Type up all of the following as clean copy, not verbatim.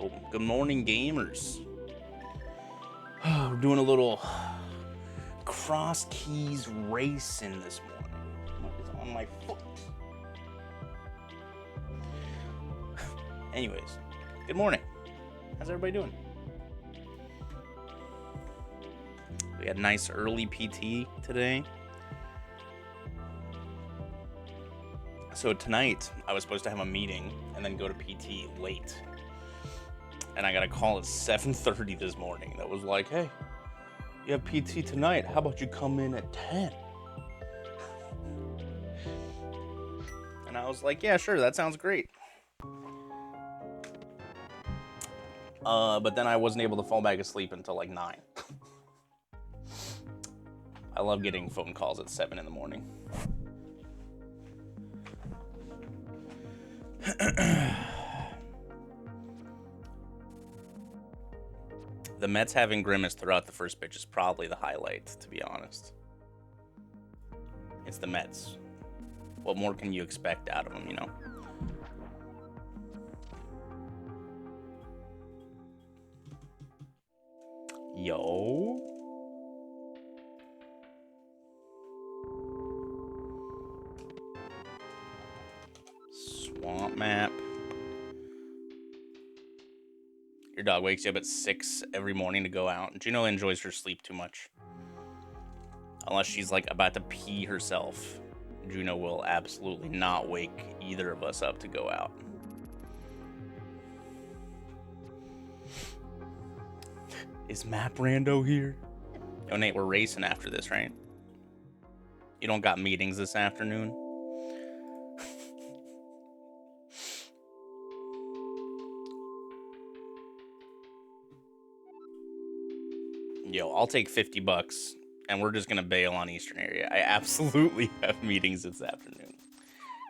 Oh, good morning, gamers. We're doing a little CrossKeys racing this morning. What is on my foot? Anyways, good morning. How's everybody doing? We had a nice early PT today. So tonight, I was supposed to have a meeting and then go to PT late. And I got a call at 7:30 this morning that was like, hey, you have PT tonight. How about you come in at 10? And I was like, yeah, sure, that sounds great. But then I wasn't able to fall back asleep until like 9. I love getting phone calls at 7 in the morning. The Mets having Grimace throughout the first pitch is probably the highlight, to be honest. It's the Mets. What more can you expect out of them, you know? Yo. Swamp map. Your dog wakes you up at 6 every morning to go out. Juno enjoys her sleep too much. Unless she's like about to pee herself, Juno will absolutely not wake either of us up to go out. Is Map Rando here? Oh, Nate, we're racing after this, right? You don't got meetings this afternoon? Yo, I'll take $50 and we're just gonna bail on Eastern area. I absolutely have meetings this afternoon.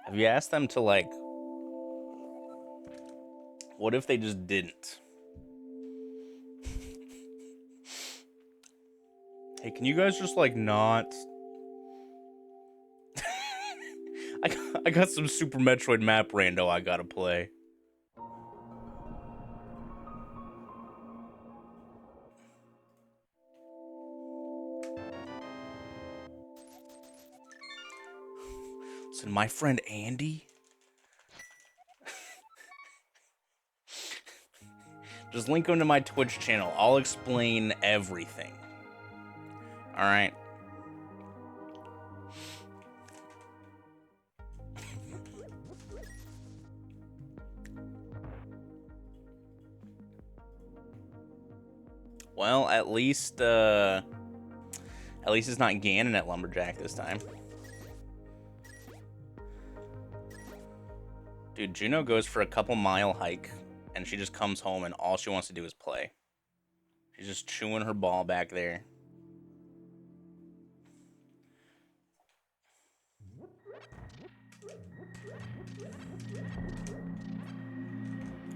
Have you asked them to, like, what if they just didn't? Hey, can you guys just, like, not? I got some Super Metroid Map Rando I gotta play. Listen, my friend Andy. Just link him to my Twitch channel. I'll explain everything. All right. Well, at least it's not Ganon at Lumberjack this time. Dude, Juno goes for a couple-mile hike, and she just comes home, and all she wants to do is play. She's just chewing her ball back there.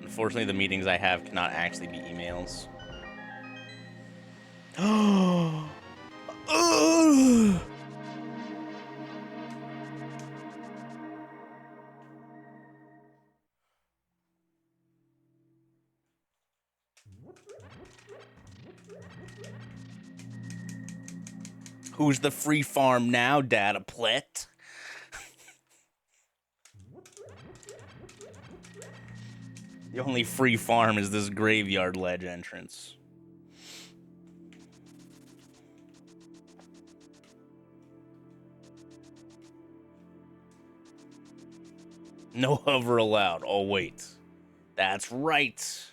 Unfortunately, the meetings I have cannot actually be emails. Who's the free farm now, Data Plet? The only free farm is this graveyard ledge entrance. No hover allowed. Oh, wait. That's right.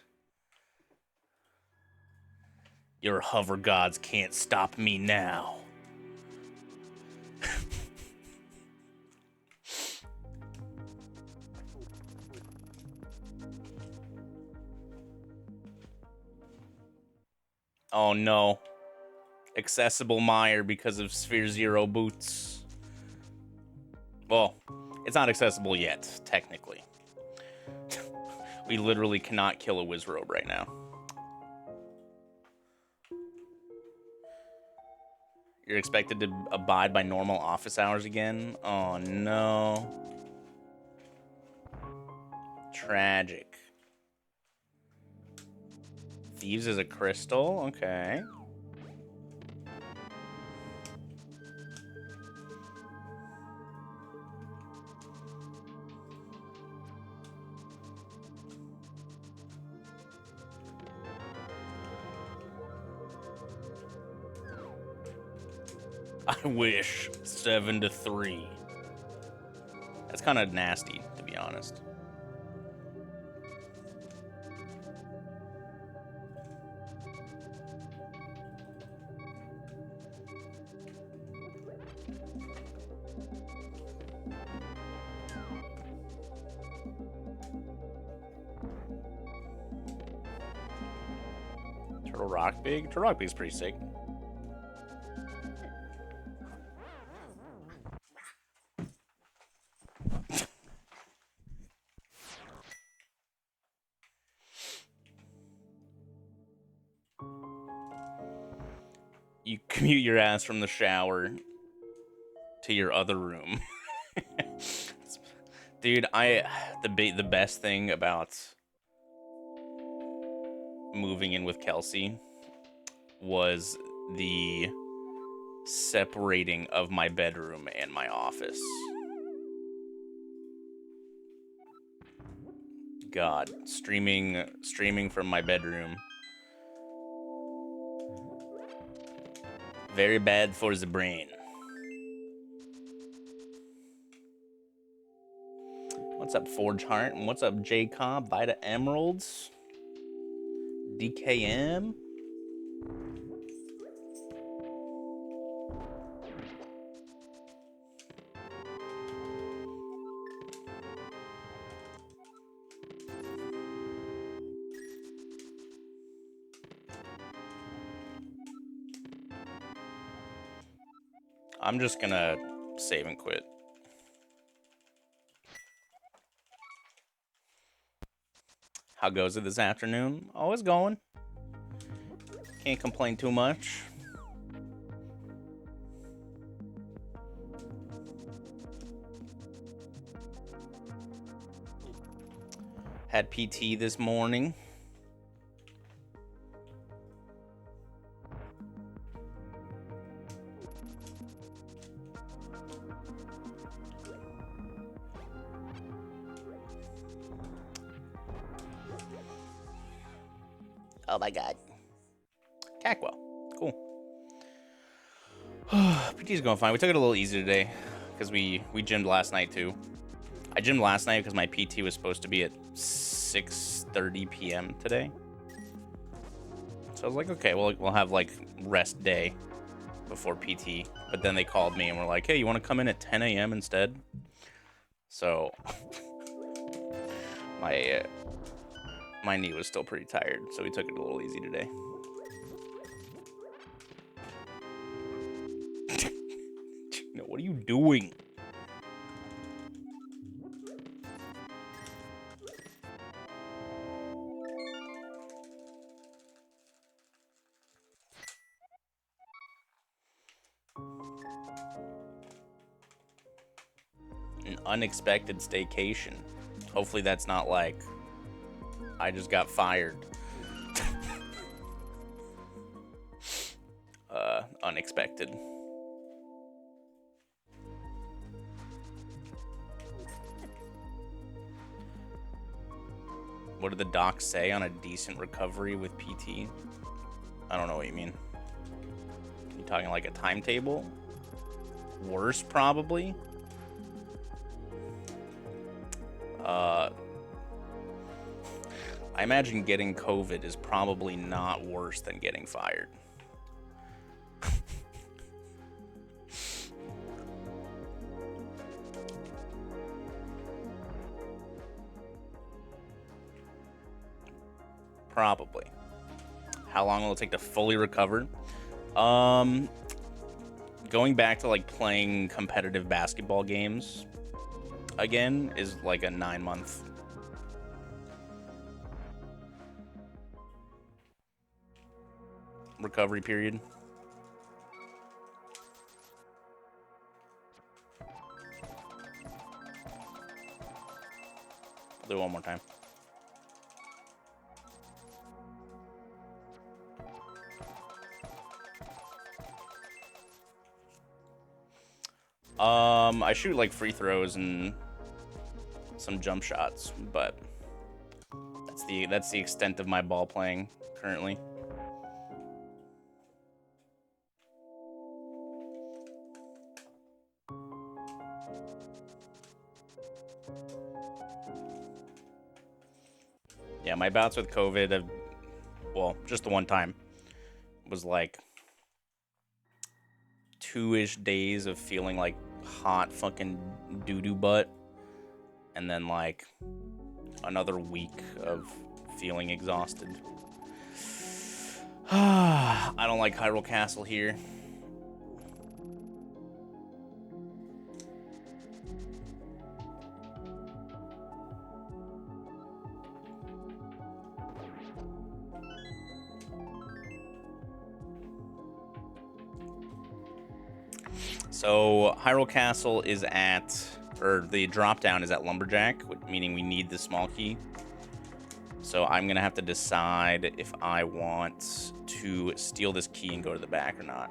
Your hover gods can't stop me now. Oh no. Accessible mire because of Sphere Zero boots. Well, it's not accessible yet, technically. We literally cannot kill a Wizrobe right now. You're expected to abide by normal office hours again? Oh no. Tragic. Thieves is a crystal. Okay. I wish 7-3. That's kind of nasty, to be honest. Turtle Rock Big? Turtle Rock Big's pretty sick. You commute your ass from the shower to your other room. Dude, the best thing about moving in with Kelsey was the separating of my bedroom and my office. God, streaming from my bedroom. Very bad for the brain. What's up, Forge Heart? And what's up, J Cobb? Vita Emeralds. DKM. I'm just gonna save and quit. How goes it this afternoon? Oh, it's going. Can't complain too much. Had PT this morning. Oh my god. Cackwell. Cool. PT's going fine. We took it a little easy today because we gymmed last night too. I gymmed last night because my PT was supposed to be at 6:30 p.m. today. So I was like, okay, we'll have like rest day before PT. But then they called me and were like, hey, you want to come in at 10 a.m. instead? So my knee was still pretty tired, so we took it a little easy today. No, what are you doing? An unexpected staycation. Hopefully that's not like I just got fired. Unexpected. What did the docs say on a decent recovery with PT? I don't know what you mean. You talking like a timetable? Worse, probably. I imagine getting COVID is probably not worse than getting fired. Probably. How long will it take to fully recover? Going back to like playing competitive basketball games again is like a 9-month recovery period. I'll do it one more time. I shoot like free throws and some jump shots, but that's the extent of my ball playing currently. Yeah, my bouts with COVID have, well, just the one time was like 2-ish days of feeling like hot fucking doo-doo butt, and then like another week of feeling exhausted. I don't like Hyrule Castle here. So Hyrule Castle is at, or the drop down is at Lumberjack, meaning we need the small key. So I'm gonna have to decide if I want to steal this key and go to the back or not.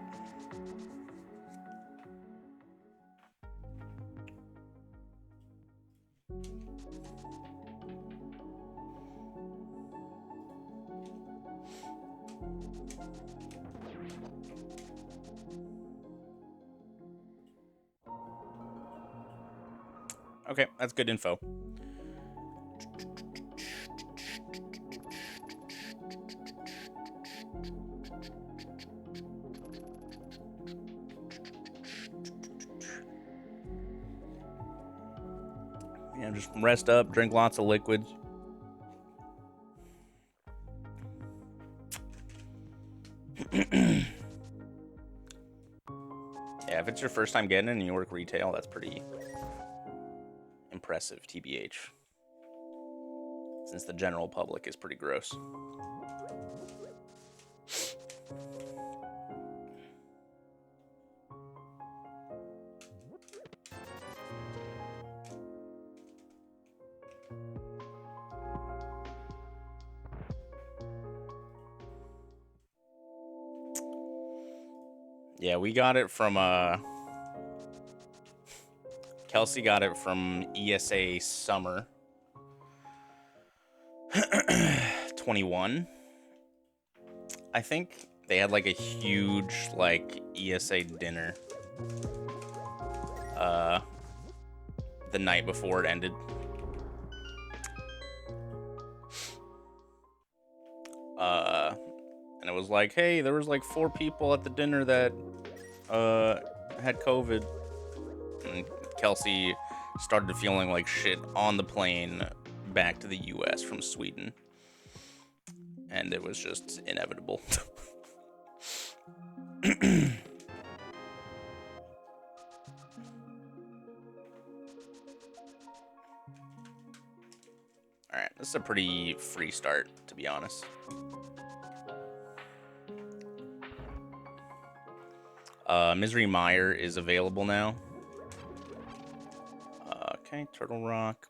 Okay, that's good info. Yeah, just rest up, drink lots of liquids. Yeah, if it's your first time getting in and you work retail, that's pretty impressive, TBH. Since the general public is pretty gross. Yeah, we got it from Kelsey got it from ESA Summer 21. I think they had like a huge like ESA dinner the night before it ended. And it was like, hey, there was like 4 people at the dinner that had COVID. And Kelsey started feeling like shit on the plane back to the US from Sweden. And it was just inevitable. Alright, this is a pretty free start, to be honest. Misery Mire is available now. Okay, Turtle Rock.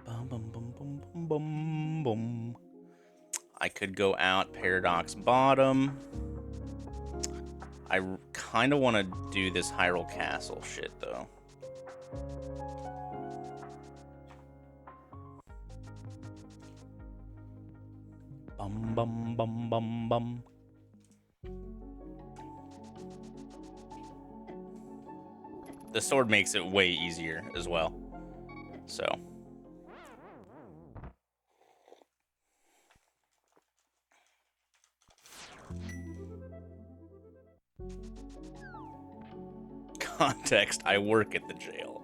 Bum, bum, bum, bum, bum, bum, bum. I could go out Paradox Bottom. I kind of want to do this Hyrule Castle shit, though. Bum, bum, bum, bum, bum. The sword makes it way easier as well. So. Context, I work at the jail.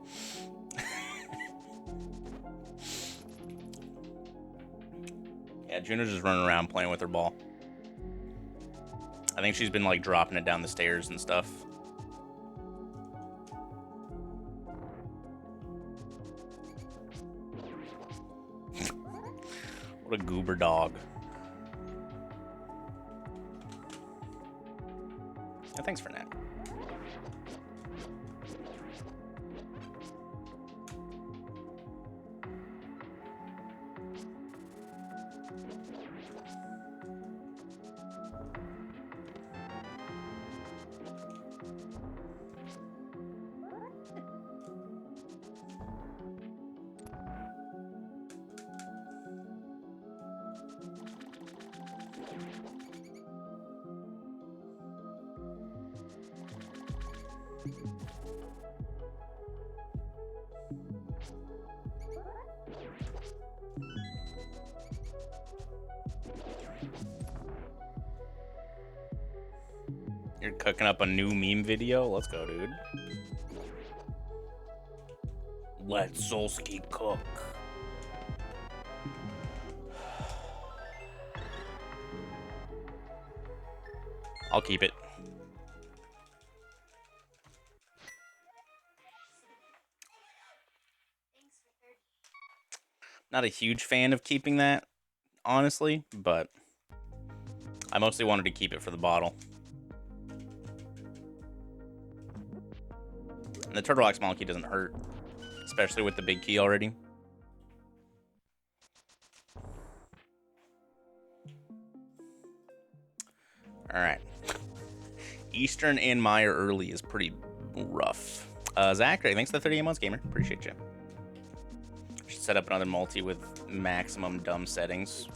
Yeah, Juno's just running around playing with her ball. I think she's been like dropping it down the stairs and stuff. What a goober dog. Yeah, thanks for that. You're cooking up a new meme video? Let's go, dude. Let Solsky cook. I'll keep it. Not a huge fan of keeping that, honestly, but I mostly wanted to keep it for the bottle. And the Turtle Axe Monkey doesn't hurt, especially with the big key already. All right. Eastern and Meyer early is pretty rough. Zachary, thanks for the 38 months, gamer. Appreciate you. Should set up another multi with maximum dumb settings.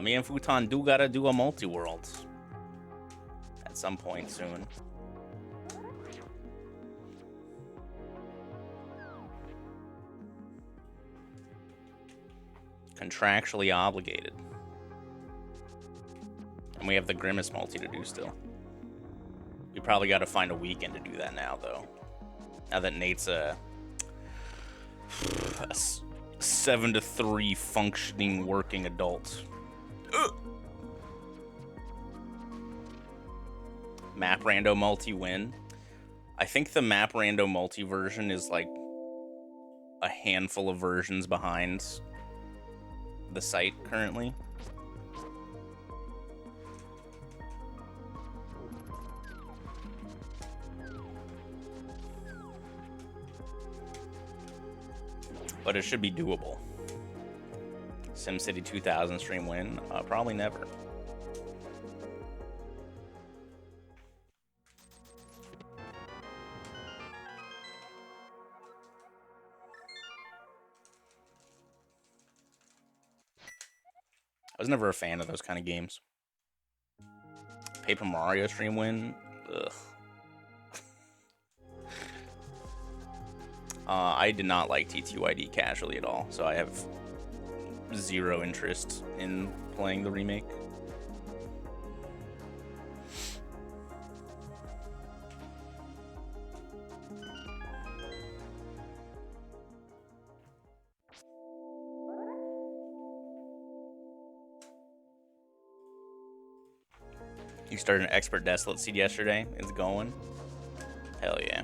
Me and Futon do gotta do a multi-world at some point soon. Contractually obligated. And we have the Grimace multi to do still. We probably got to find a weekend to do that now, though. Now that Nate's a 7 to 3 functioning working adult. Ugh. Map Rando multi win. I think the Map Rando multi version is like a handful of versions behind the site currently. But it should be doable. SimCity 2000 stream win? Probably never. I was never a fan of those kind of games. Paper Mario stream win? Ugh. I did not like TTYD casually at all, so I have zero interest in playing the remake. You started an Expert Desolate seed yesterday. It's going. Hell yeah.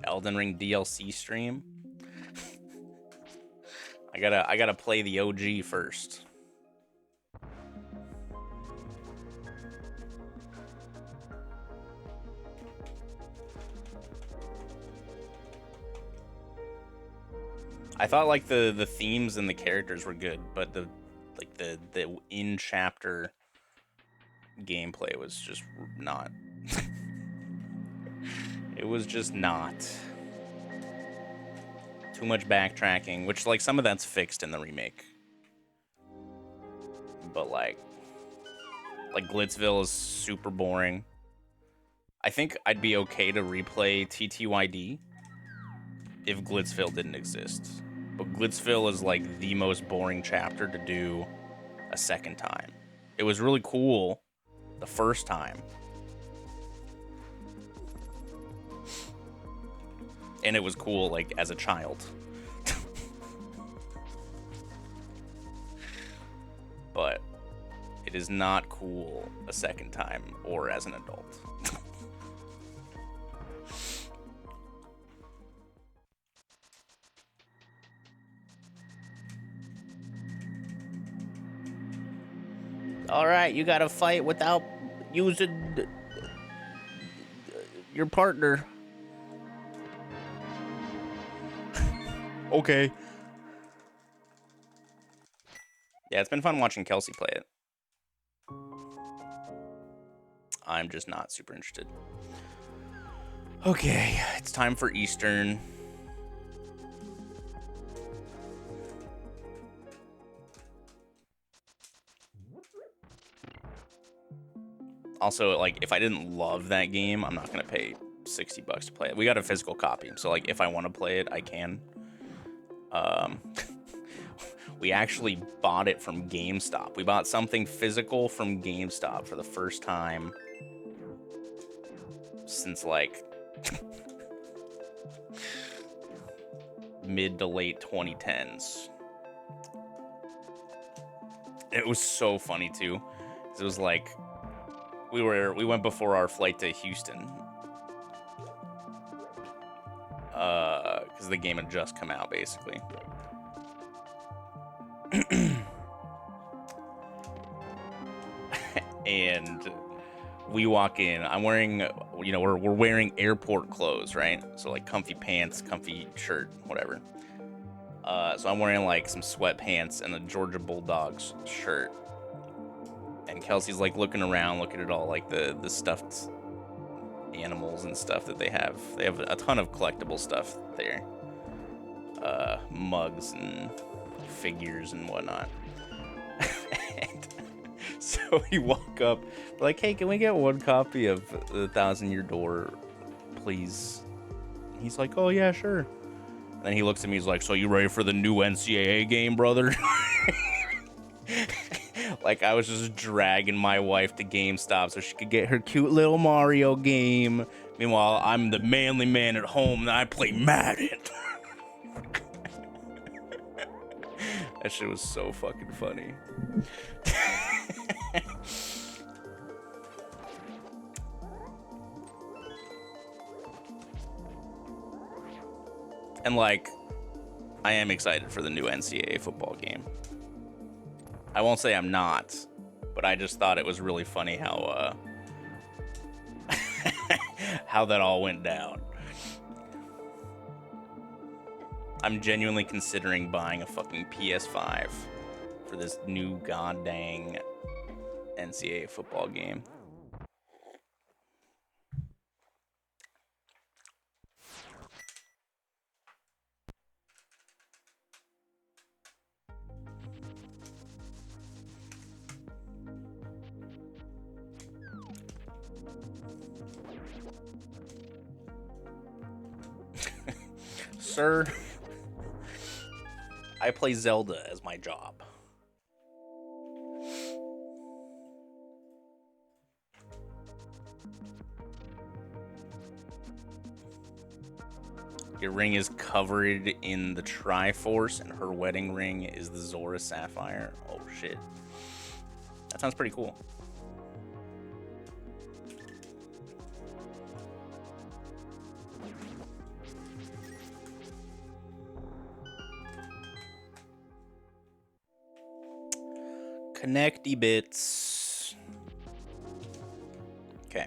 Elden Ring DLC stream. I gotta play the OG first. I thought like the themes and the characters were good, but the in chapter gameplay was just not. It was just not. Too much backtracking, which like some of that's fixed in the remake. But like Glitzville is super boring. I think I'd be okay to replay TTYD if Glitzville didn't exist. But Glitzville is like the most boring chapter to do a second time. It was really cool the first time. And it was cool, like, as a child. But it is not cool a second time or as an adult. All right, you gotta fight without using your partner. Okay. Yeah, it's been fun watching Kelsey play it. I'm just not super interested. Okay, it's time for Eastern. Also, like, if I didn't love that game, I'm not gonna pay $60 to play it. We got a physical copy, so like, if I want to play it, I can. We actually bought it from GameStop. We bought something physical from GameStop for the first time since like mid to late 2010s. It was so funny too, 'cause it was like we went before our flight to Houston, because the game had just come out basically. And we walk in. I'm wearing, you know, we're wearing airport clothes, right? So like comfy pants, comfy shirt, whatever. So I'm wearing like some sweatpants and a Georgia Bulldogs shirt. And Kelsey's like looking around, looking at all like the stuffed animals and stuff that they have. They have a ton of collectible stuff there. Mugs and figures and whatnot. And so we walk up, we're like, hey, can we get one copy of The Thousand Year Door, please? And he's like, oh yeah, sure. And then he looks at me, he's like, so you ready for the new NCAA game, brother? Like, I was just dragging my wife to GameStop so she could get her cute little Mario game. Meanwhile, I'm the manly man at home and I play Madden. That shit was so fucking funny. And like, I am excited for the new NCAA football game. I won't say I'm not, but I just thought it was really funny how how that all went down. I'm genuinely considering buying a fucking PS5 for this new goddamn NCAA football game. Sir, I play Zelda as my job. Your ring is covered in the Triforce, and her wedding ring is the Zora Sapphire. Oh shit. That sounds pretty cool. Connecty bits. Okay.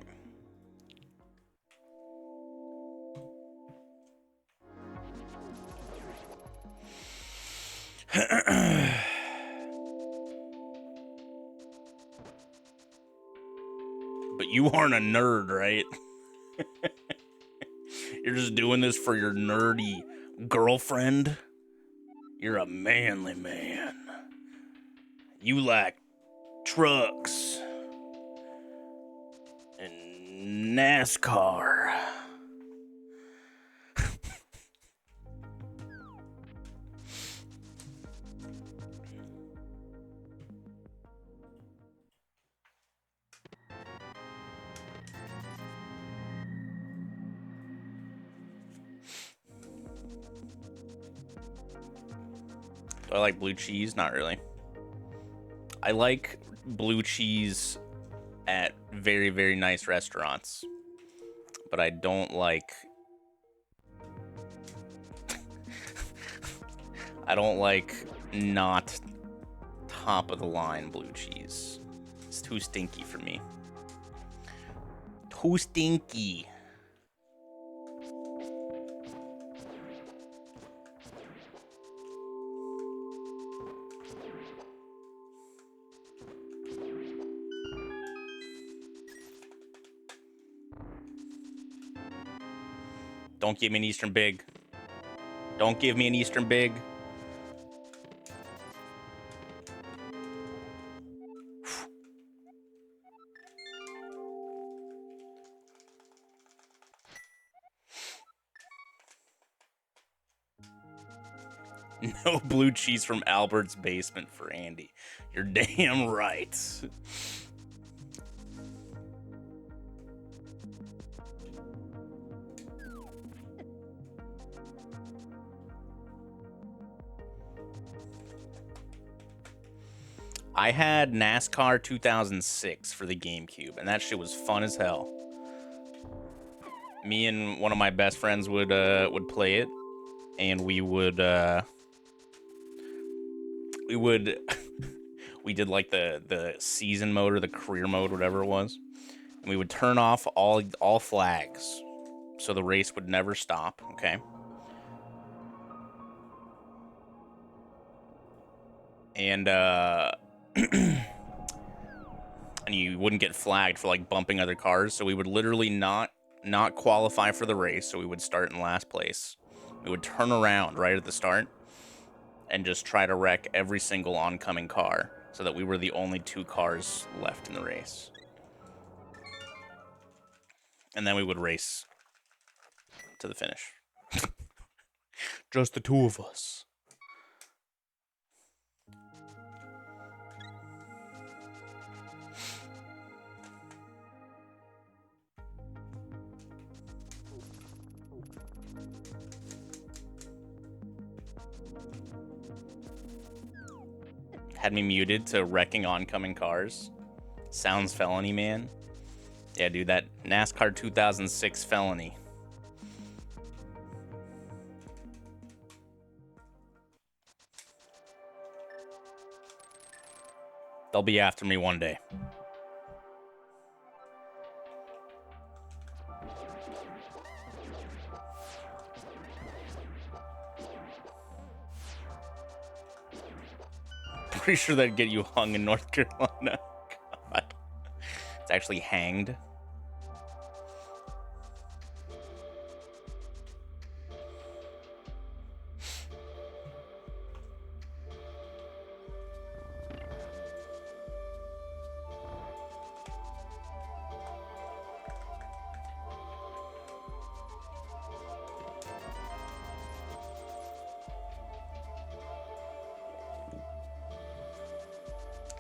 But you aren't a nerd, right? You're just doing this for your nerdy girlfriend? You're a manly man. You like trucks and NASCAR. Do I like blue cheese? Not really. I like blue cheese at very, very nice restaurants, but I don't like... I don't like not top of the line blue cheese. It's too stinky for me. Too stinky. Don't give me an Eastern Big. Don't give me an Eastern Big. No blue cheese from Albert's basement for Andy. You're damn right. I had NASCAR 2006 for the GameCube, and that shit was fun as hell. Me and one of my best friends would play it, and we we did like the season mode or the career mode, whatever it was, and we would turn off all flags, so the race would never stop. Okay. And and you wouldn't get flagged for like bumping other cars, so we would literally not qualify for the race, so we would start in last place. We would turn around right at the start and just try to wreck every single oncoming car so that we were the only 2 cars left in the race. And then we would race to the finish. Just the 2 of us. Had me muted to wrecking oncoming cars. Sounds felony, man. Yeah, dude, that NASCAR 2006 felony. They'll be after me one day. Pretty sure that'd get you hung in North Carolina. God. It's actually hanged.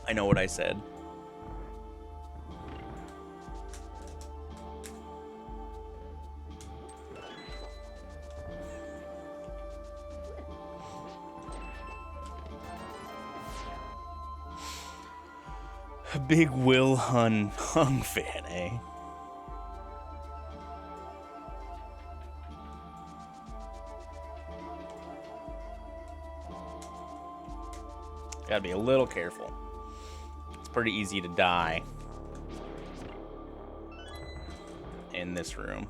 I know what I said. A big Will Hung fan, eh? Gotta be a little careful. It's pretty easy to die in this room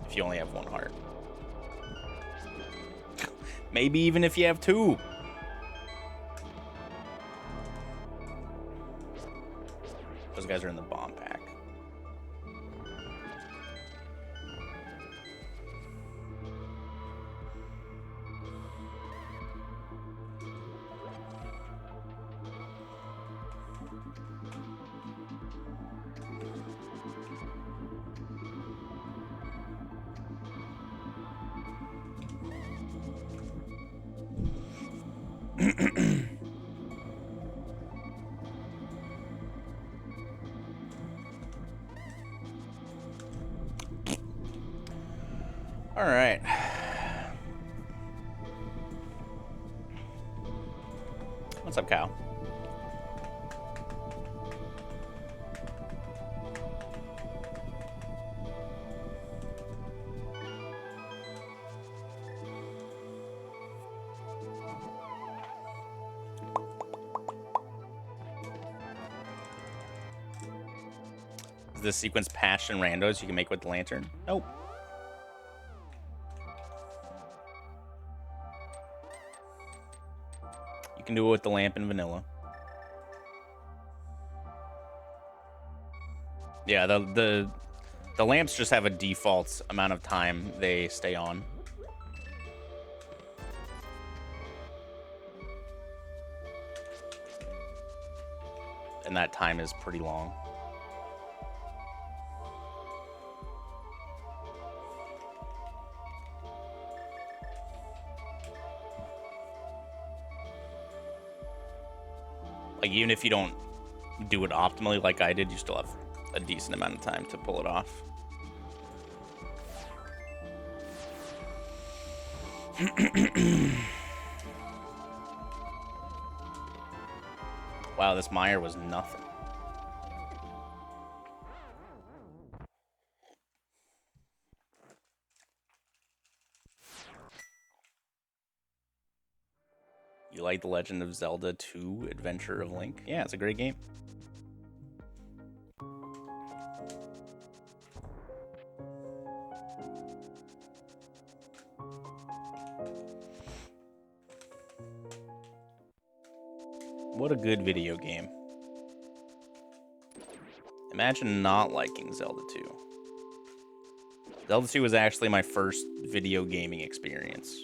if you only have 1 heart. Maybe even if you have 2. Those guys are in the bomb pack. All right. What's up, Kyle? Is this sequence patched in randos you can make with the lantern? Nope. You can do it with the lamp in vanilla. Yeah, the lamps just have a default amount of time they stay on. And that time is pretty long. Like, even if you don't do it optimally like I did, you still have a decent amount of time to pull it off. Wow, this mire was nothing. You like The Legend of Zelda 2 Adventure of Link? Yeah, it's a great game. What a good video game. Imagine not liking Zelda 2. Zelda 2 was actually my first video gaming experience.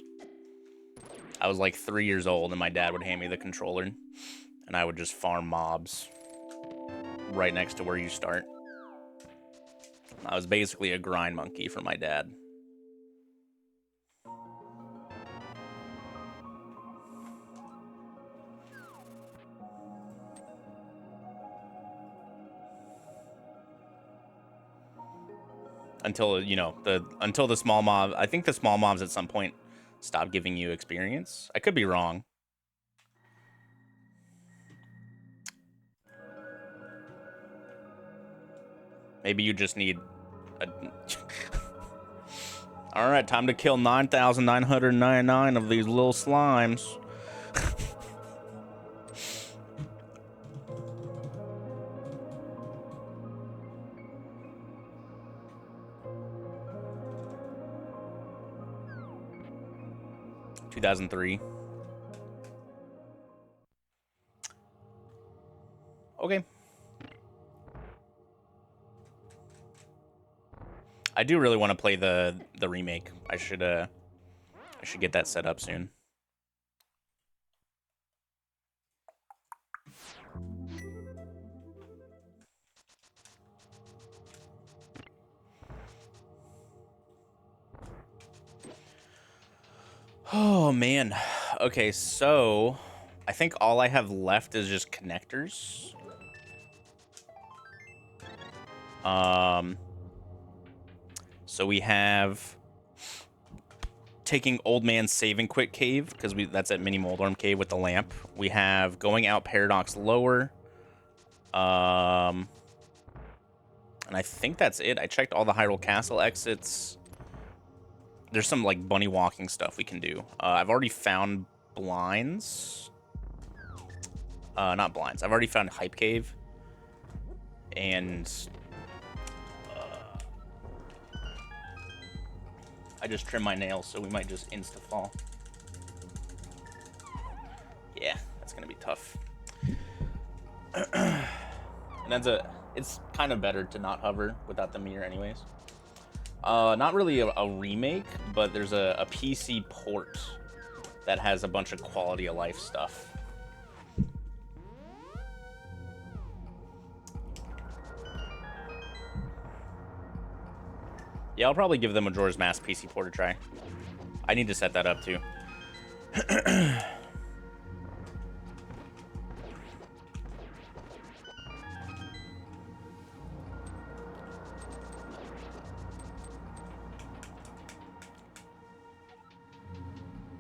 I was like 3 years old, and my dad would hand me the controller, and I would just farm mobs right next to where you start. I was basically a grind monkey for my dad. Until, you know, until the small mob. I think the small mobs at some point stopped giving you experience. I could be wrong. Maybe you just need a... All right, time to kill 9,999 of these little slimes. ...2003. Okay. I do really want to play the remake. I should get that set up soon. Oh man. Okay, so I think all I have left is just connectors. So we have taking Old Man's Save and Quit Cave, because that's at Mini Moldorm Cave with the lamp. We have going out Paradox Lower. And I think that's it. I checked all the Hyrule Castle exits. There's some like bunny walking stuff we can do. I've already found blinds. Not blinds. I've already found Hype Cave. And I just trimmed my nails, so we might just insta-fall. Yeah, that's gonna be tough. And it's kind of better to not hover without the mirror anyways. Not really a remake, but there's a PC port that has a bunch of quality of life stuff. Yeah, I'll probably give the Majora's Mask PC port a try. I need to set that up too.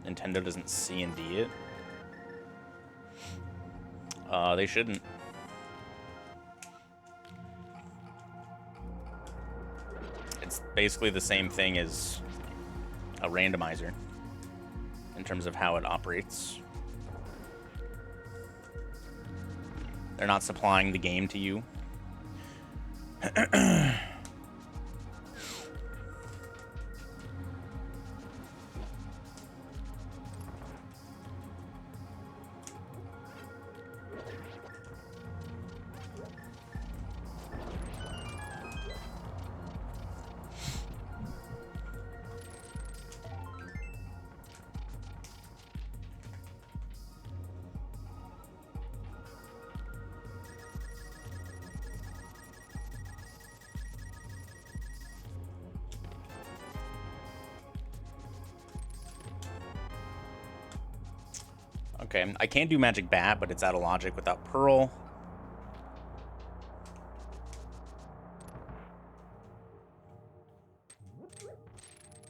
Nintendo doesn't C&D it. They shouldn't. It's basically the same thing as a randomizer in terms of how it operates. They're not supplying the game to you. Okay, I can do Magic Bat, but it's out of logic without Pearl.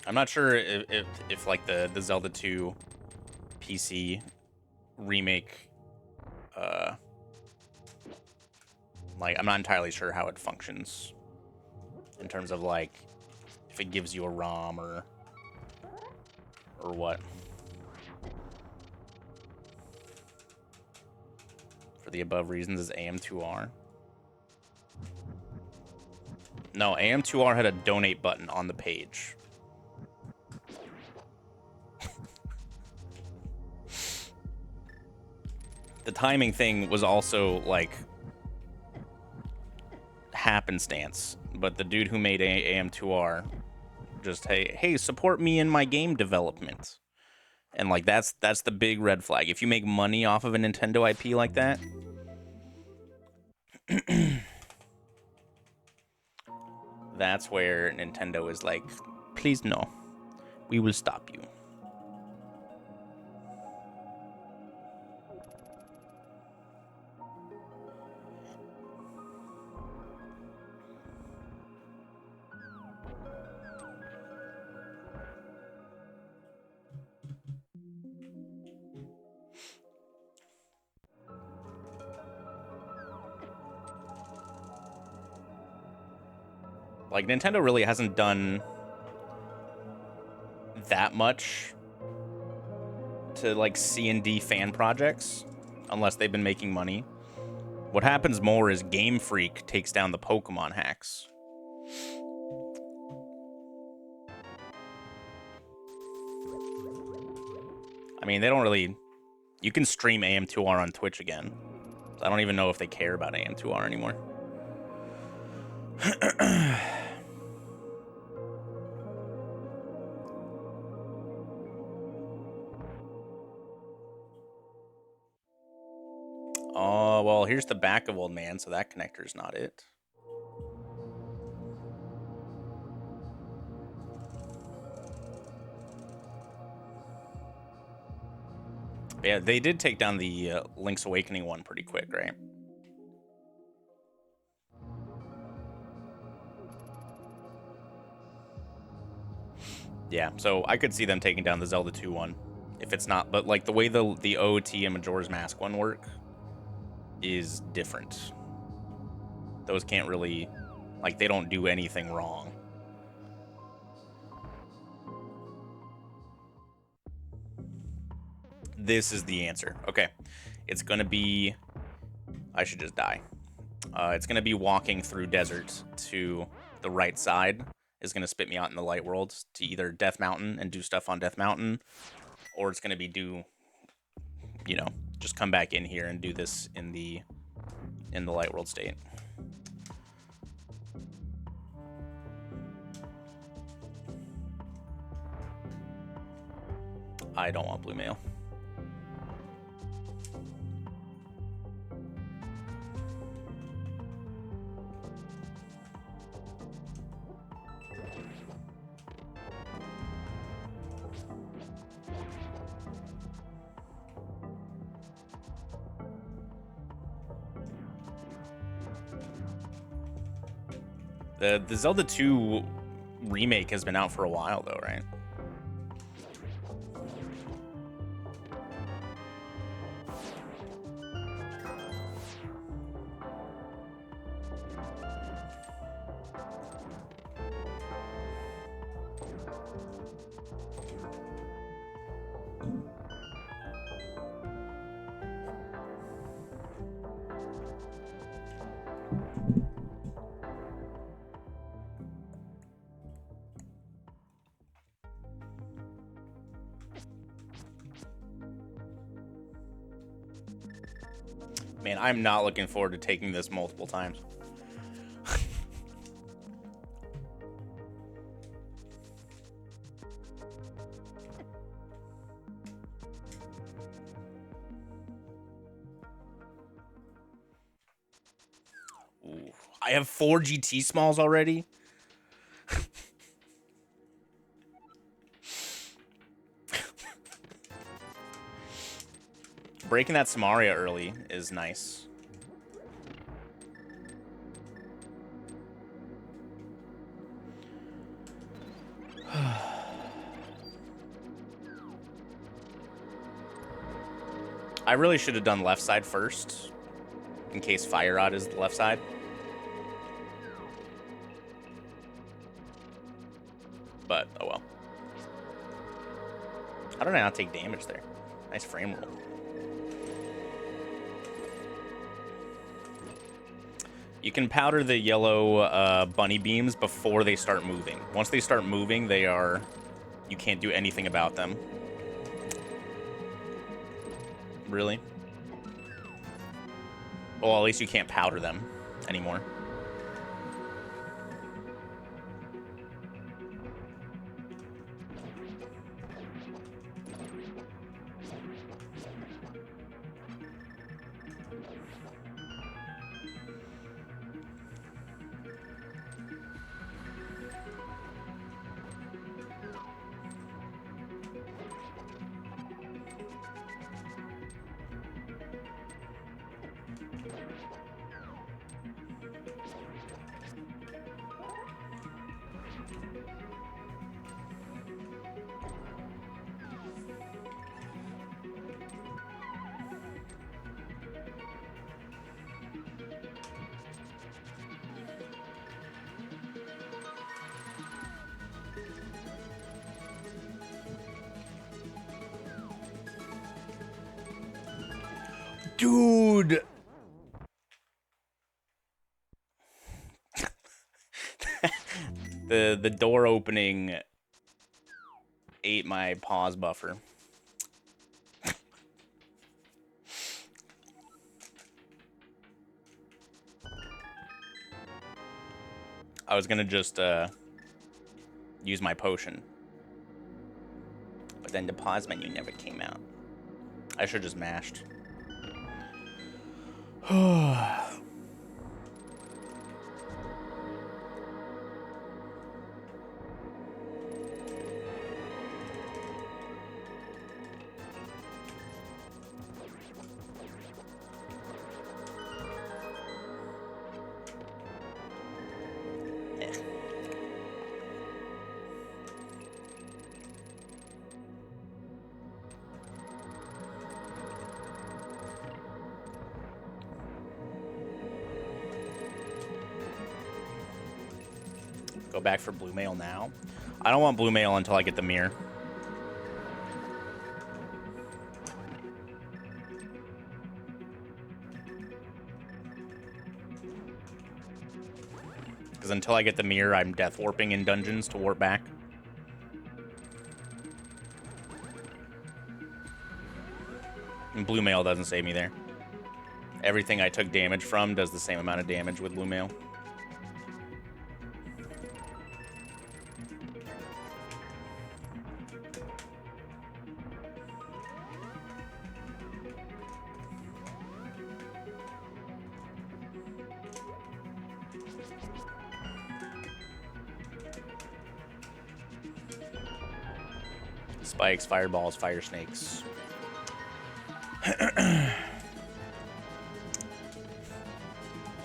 I'm not sure if like the Zelda 2 PC remake, like I'm not entirely sure how it functions in terms of like if it gives you a ROM or what. For the above reasons is AM2R. No, AM2R had a donate button on the page. The timing thing was also like happenstance, but the dude who made AM2R just hey, support me in my game development. And like that's the big red flag. If you make money off of a Nintendo IP like that, that's where Nintendo is like, please no. We will stop you. Like, Nintendo really hasn't done that much to, like, C&D fan projects, unless they've been making money. What happens more is Game Freak takes down the Pokemon hacks. I mean, they don't really... You can stream AM2R on Twitch again. I don't even know if they care about AM2R anymore. Oh, well, here's the back of Old Man, so that connector's not it. Yeah, they did take down the Link's Awakening one pretty quick, right? Yeah, so I could see them taking down the Zelda 2 one. If it's not, but like the way the OOT and Majora's Mask one work is different. Those can't really, like, they don't do anything wrong. This is the answer. Okay. It's gonna be, I should just die. It's gonna be walking through deserts to the right side is gonna spit me out in the light world to either Death Mountain and do stuff on Death Mountain, or it's gonna be you know, just come back in here and do this in the light world state. I don't want blue mail. The Zelda 2 remake has been out for a while, though, right? Man, I'm not looking forward to taking this multiple times. Ooh, I have 4 GT Smalls already? Breaking that Samaria early is nice. I really should have done left side first, in case Fire Rod is the left side. But, oh well. How did I not take damage there? Nice frame roll. You can powder the yellow bunny beams before they start moving. Once they start moving, they are... You can't do anything about them. Really? Well, at least you can't powder them anymore. Dude! The door opening ate my pause buffer. I was gonna just use my potion, but then the pause menu never came out. I should just mashed. Go back for blue mail now. I don't want blue mail until I get the mirror. Because until I get the mirror, I'm death warping in dungeons to warp back. And blue mail doesn't save me there. Everything I took damage from does the same amount of damage with blue mail. Spikes, fireballs, fire snakes.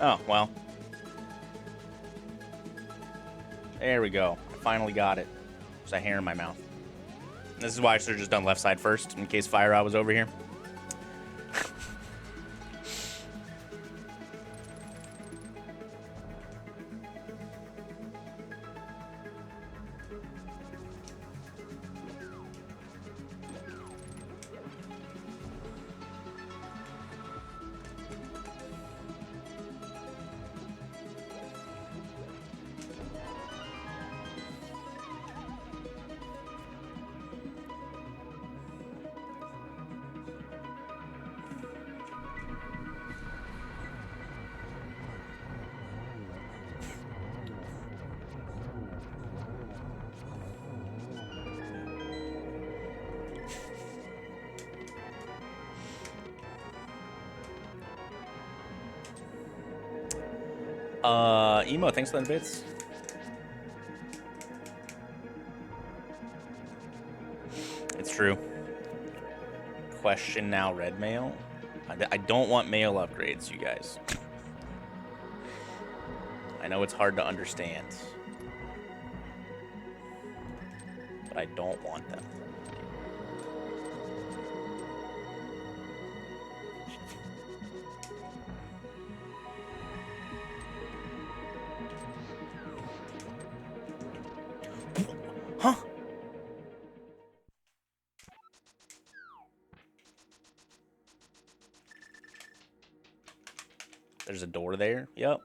Oh, well. There we go. I finally got it. There's a hair in my mouth. This is why I should have just done left side first, in case Fire Rod was over here. Emo, thanks for the bits. It's true. question now, red mail. I don't want mail upgrades, you guys. I know it's hard to understand, but I don't want them. Huh? There's a door there? Yep.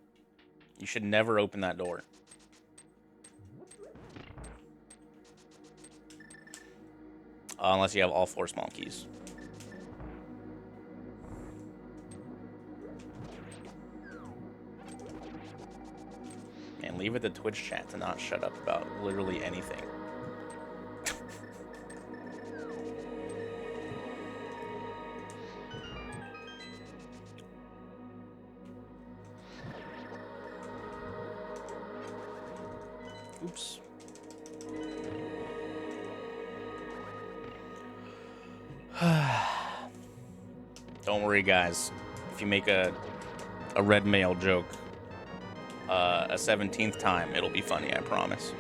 You should never open that door. Unless you have all 4 small keys. Man, leave it to Twitch chat to not shut up about literally anything. Oops. Don't worry, guys. If you make a red mail joke a 17th time, it'll be funny, I promise.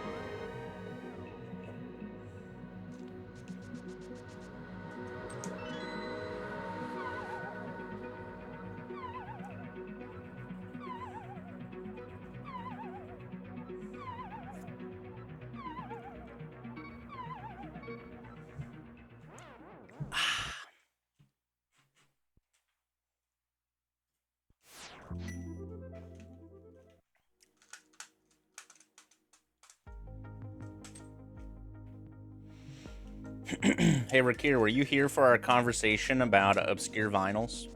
Hey, Rakir, were you here for our conversation about obscure vinyls?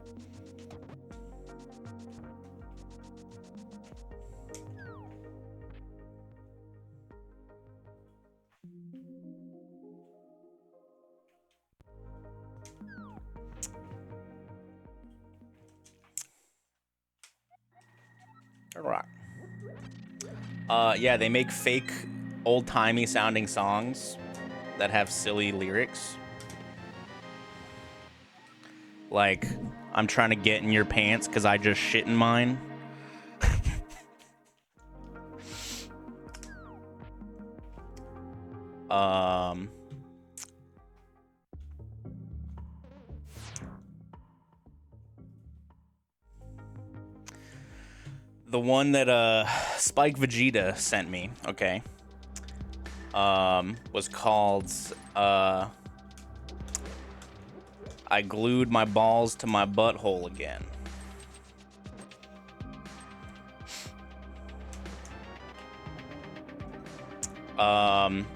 Yeah, they make fake old-timey sounding songs that have silly lyrics. Like, I'm trying to get in your pants because I just shit in mine. The one that Spike Vegeta sent me, okay, was called I glued my balls to my butthole again.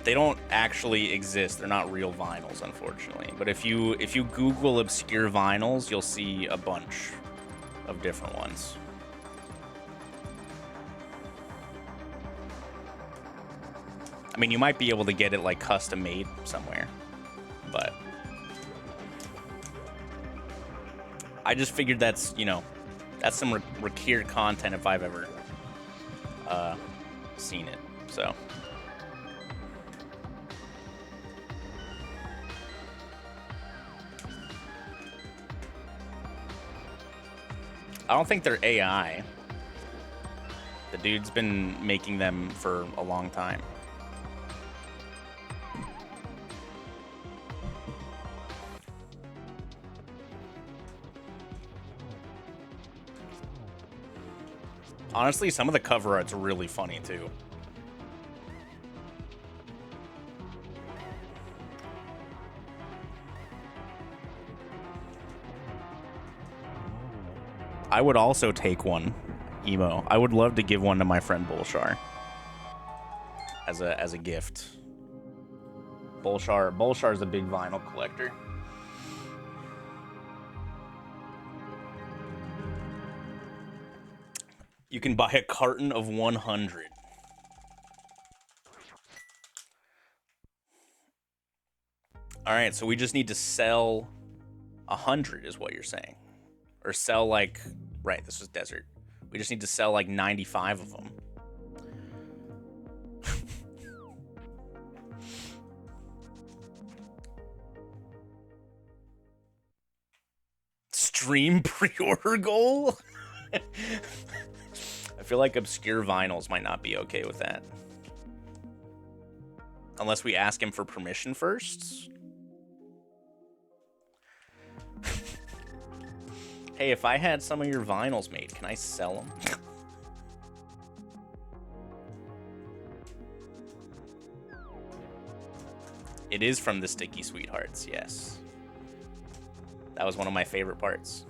They don't actually exist. They're not real vinyls, unfortunately. But if you Google obscure vinyls, you'll see a bunch of different ones. I mean, you might be able to get it like custom made somewhere, but I just figured that's, you know, that's some Rakir content if I've ever seen it. So I don't think they're AI. The dude's been making them for a long time. Honestly, some of the cover art's really funny too. I would also take one, Emo. I would love to give one to my friend Bolshar as a gift. Bolshar's a big vinyl collector. You can buy a carton of 100. All right, so we just need to sell 100 is what you're saying. Or sell like, right, this was desert. We just need to sell like 95 of them. extreme pre-order goal? I feel like obscure vinyls might not be okay with that. Unless we ask him for permission first. Hey, if I had some of your vinyls made, can I sell them? It is from the Sticky Sweethearts, yes. That was one of my favorite parts.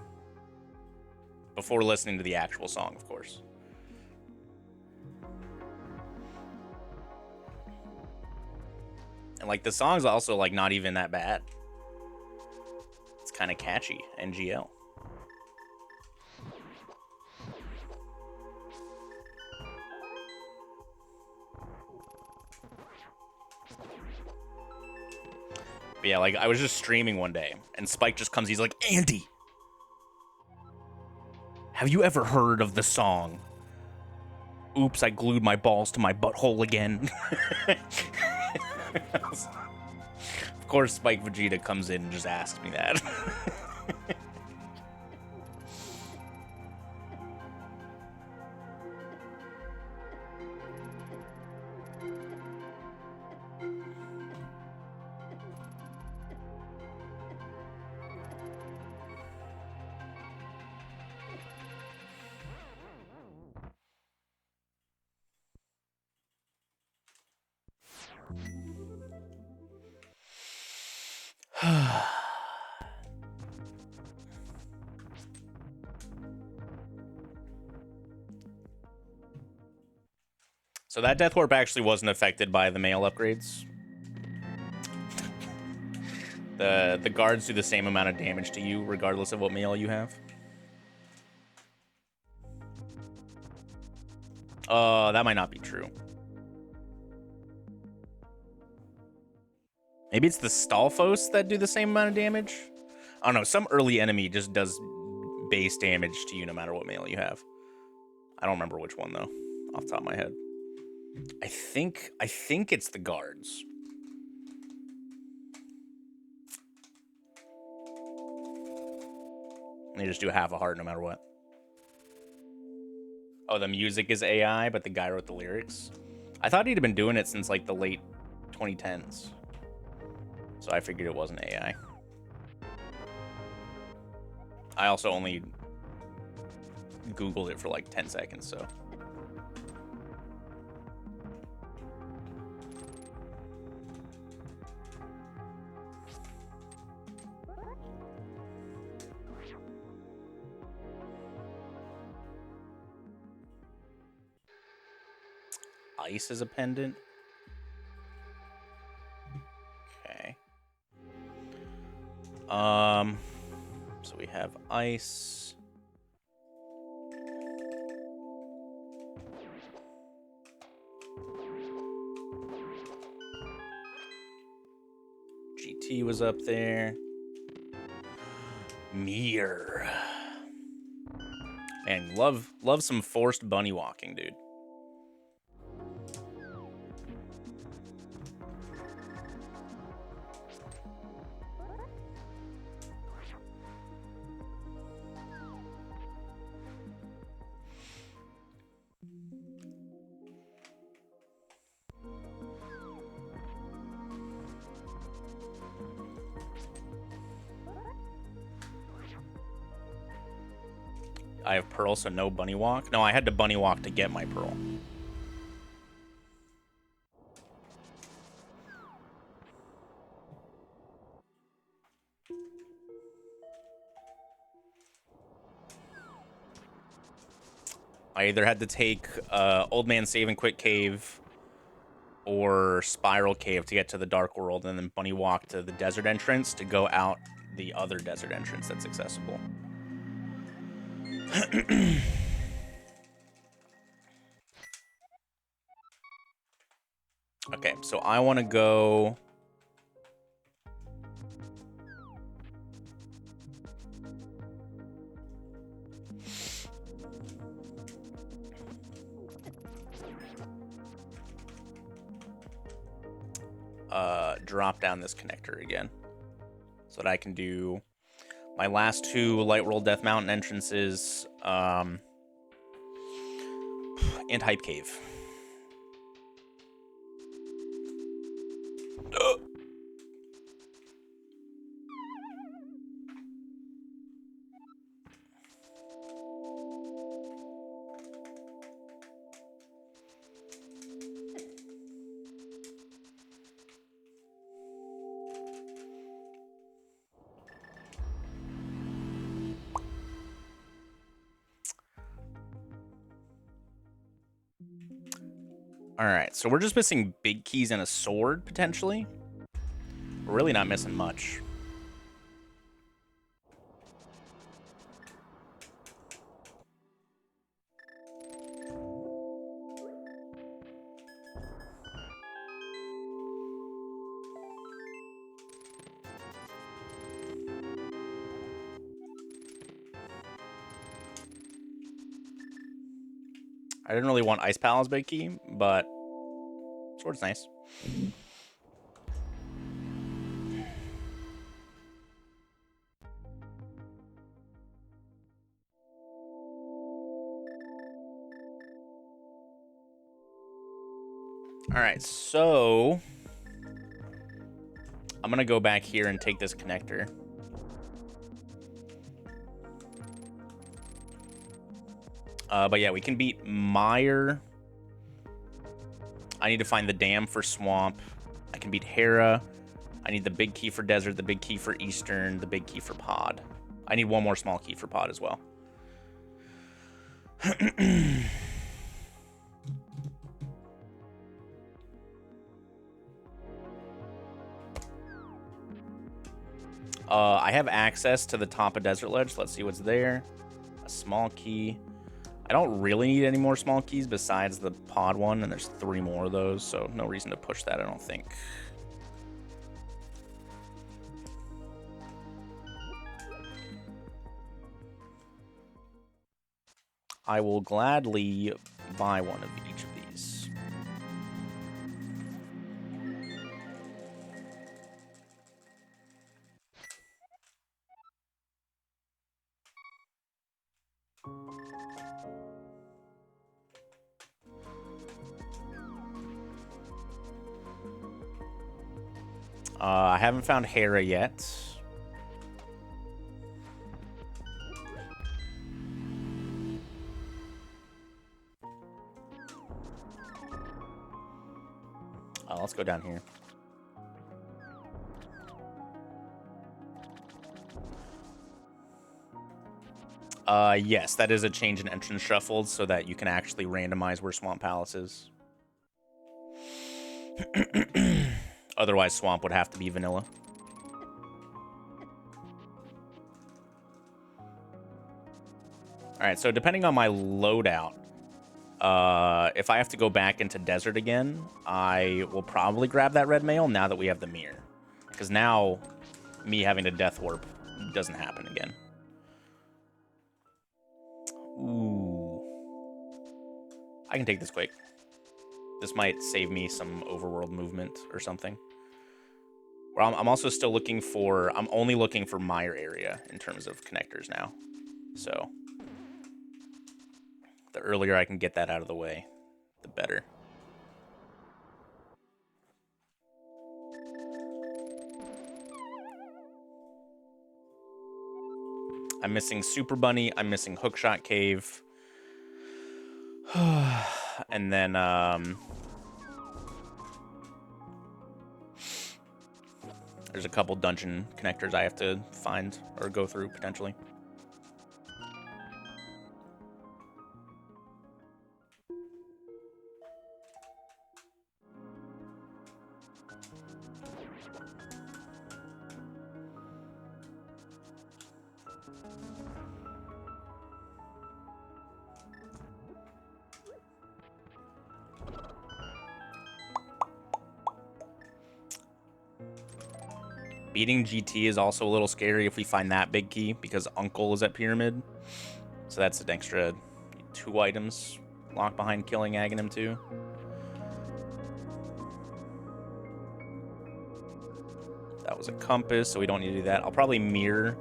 Before listening to the actual song, of course. And like the song's also like not even that bad. It's kind of catchy, NGL. But yeah, like I was just streaming one day and Spike just comes, he's like, Andy, have you ever heard of the song Oops, I Glued My Balls to My Butthole Again? Of course, Spike Vegeta comes in and just asks me that. So that Death Warp actually wasn't affected by the mail upgrades. The guards do the same amount of damage to you regardless of what mail you have. That might not be true. Maybe it's the Stalfos that do the same amount of damage? I don't know, some early enemy just does base damage to you no matter what mail you have. I don't remember which one though, off the top of my head. I think it's the guards. They just do half a heart no matter what. Oh, the music is AI, but the guy wrote the lyrics. I thought he'd been doing it since like the late 2010s. So I figured it wasn't AI. I also only Googled it for like 10 seconds, so. Ice is a pendant. Okay. So we have ice. GT was up there. Mirror. Man, love some forced bunny walking, dude. I have Pearl, so no bunny walk. No, I had to bunny walk to get my Pearl. I either had to take Old Man Save and Quit Cave or Spiral Cave to get to the Dark World, and then bunny walk to the desert entrance to go out the other desert entrance that's accessible. Okay, so I want to go... drop down this connector again so that I can do My last two Light Roll Death Mountain entrances, and Hype Cave. All right, so we're just missing big keys and a sword, potentially. We're really not missing much. I didn't really want Ice Palace big key, but sword's nice. All right, so I'm gonna go back here and take this connector. But yeah, we can beat Mire. I need to find the dam for Swamp. I can beat Hera. I need the big key for Desert, the big key for Eastern, the big key for Pod. I need one more small key for Pod as well. I have access to the top of Desert Ledge. Let's see what's there. A small key. I don't really need any more small keys besides the Pod one, and there's 3 more of those, so no reason to push that, I don't think. I will gladly buy one of each of these. I haven't found Hera yet. Let's go down here. Yes, that is a change in entrance shuffled so that you can actually randomize where Swamp Palace is. Otherwise, Swamp would have to be vanilla. Alright, so depending on my loadout, if I have to go back into Desert again, I will probably grab that red mail now that we have the mirror. Because now, me having to Death Warp doesn't happen again. Ooh. I can take this quick. This might save me some overworld movement or something. Well, I'm also still looking for... I'm only looking for Mire area in terms of connectors now. So, the earlier I can get that out of the way, the better. I'm missing Super Bunny. I'm missing Hookshot Cave. And then, there's a couple dungeon connectors I have to find or go through, potentially. Beating GT is also a little scary if we find that big key, because Uncle is at Pyramid. So that's an extra 2 items locked behind killing Aghanim too. That was a compass, so we don't need to do that. I'll probably mirror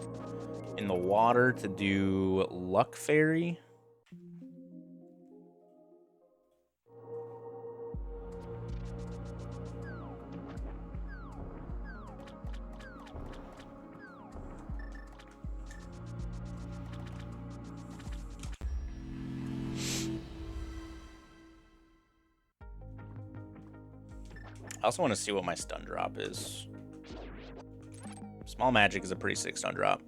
in the water to do Luck Fairy. I also want to see what my stun drop is. Small Magic is a pretty sick stun drop.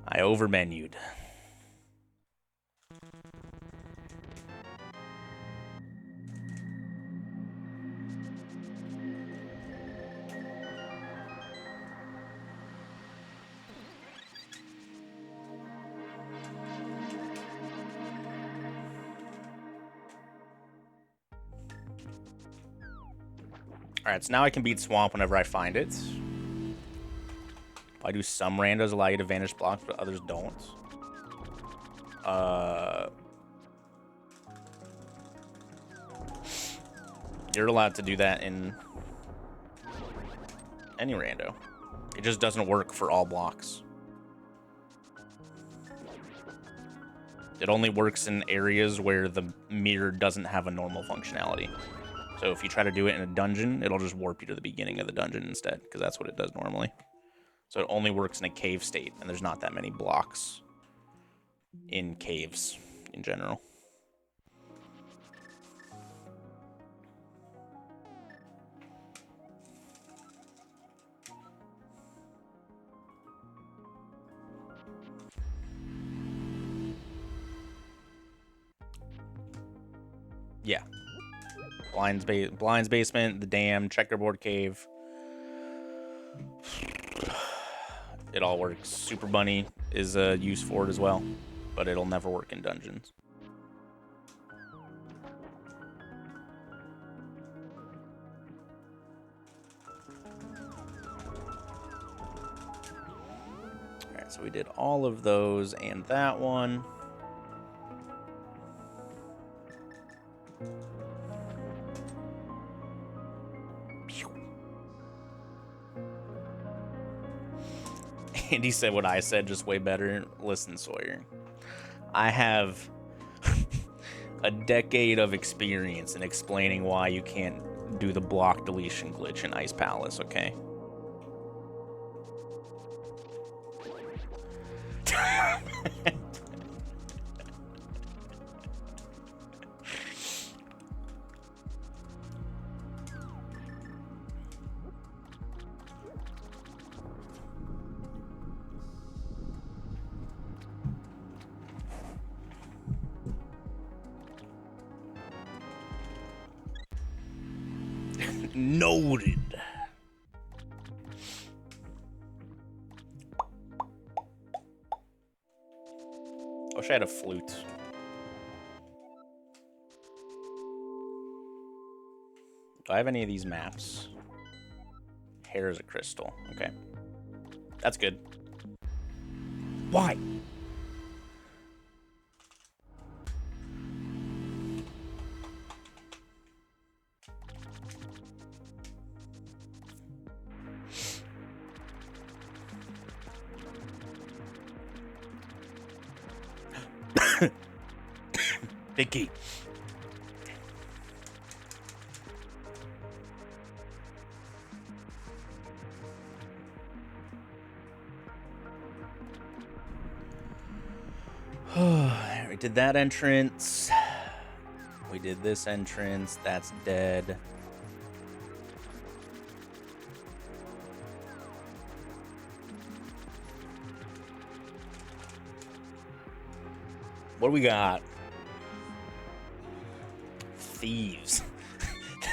I over-menued. Alright, so now I can beat Swamp whenever I find it. I do some randos allow you to vanish blocks, but others don't. You're allowed to do that in any rando. It just doesn't work for all blocks. It only works in areas where the mirror doesn't have a normal functionality. So if you try to do it in a dungeon, it'll just warp you to the beginning of the dungeon instead, because that's what it does normally. So it only works in a cave state, and there's not that many blocks in caves in general. Yeah. Blind's Basement, the Dam, Checkerboard Cave. It all works. Super Bunny is a use for it as well, but it'll never work in dungeons. Alright, so we did all of those and that one. Andy said what I said, just way better. Listen, Sawyer, I have a decade of experience in explaining why you can't do the block deletion glitch in Ice Palace, okay? Noted. I wish I had a flute. Do I have any of these maps? Hair is a crystal. Okay. That's good. Why? Big key. We did that entrance. We did this entrance. That's dead. What do we got? Thieves.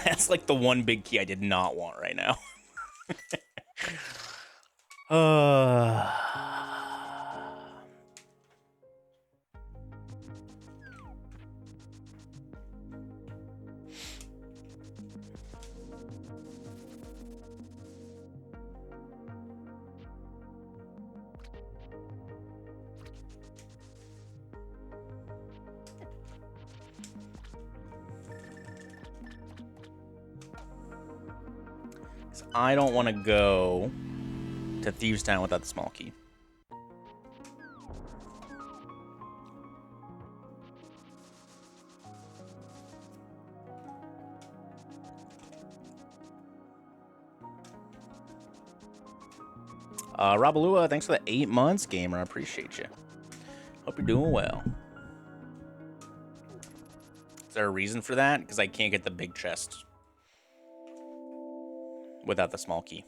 That's like the one big key I did not want right now. 'Cause I don't want to go to Thieves Town without the small key. Rabalua, thanks for the 8 months, gamer. I appreciate you. Hope you're doing well. Is there a reason for that? Because I can't get the big chest without the small key.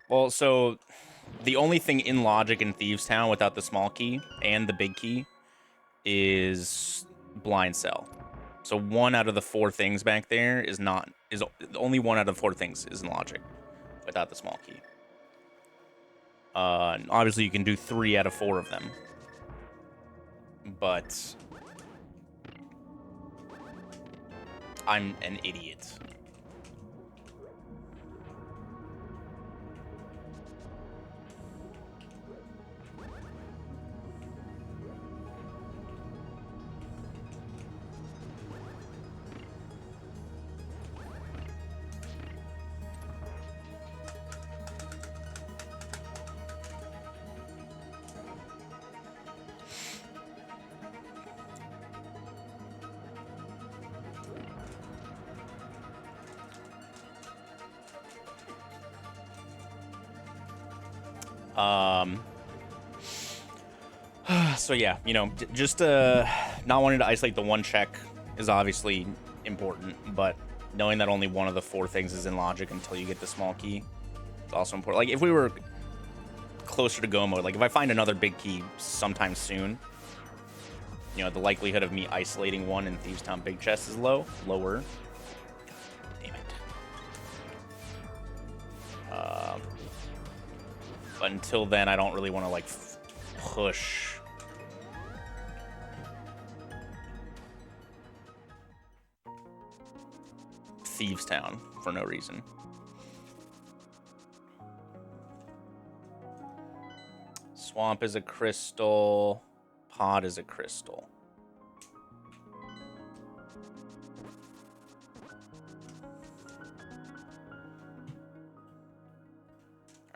Well, so the only thing in logic in Thieves Town without the small key and the big key is blind cell. So 1 out of the 4 things back there is only 1 out of 4 things is in logic without the small key. Obviously you can do 3 out of 4 of them, but I'm an idiot. So yeah, you know, just not wanting to isolate the 1 check is obviously important, but knowing that only 1 of the 4 things is in logic until you get the small key is also important. Like, if we were closer to go mode, like if I find another big key sometime soon, you know, the likelihood of me isolating 1 in Thieves Town big chest is lower. Damn it. But until then, I don't really want to, like, push Thieves Town for no reason. Swamp is a crystal. Pod is a crystal.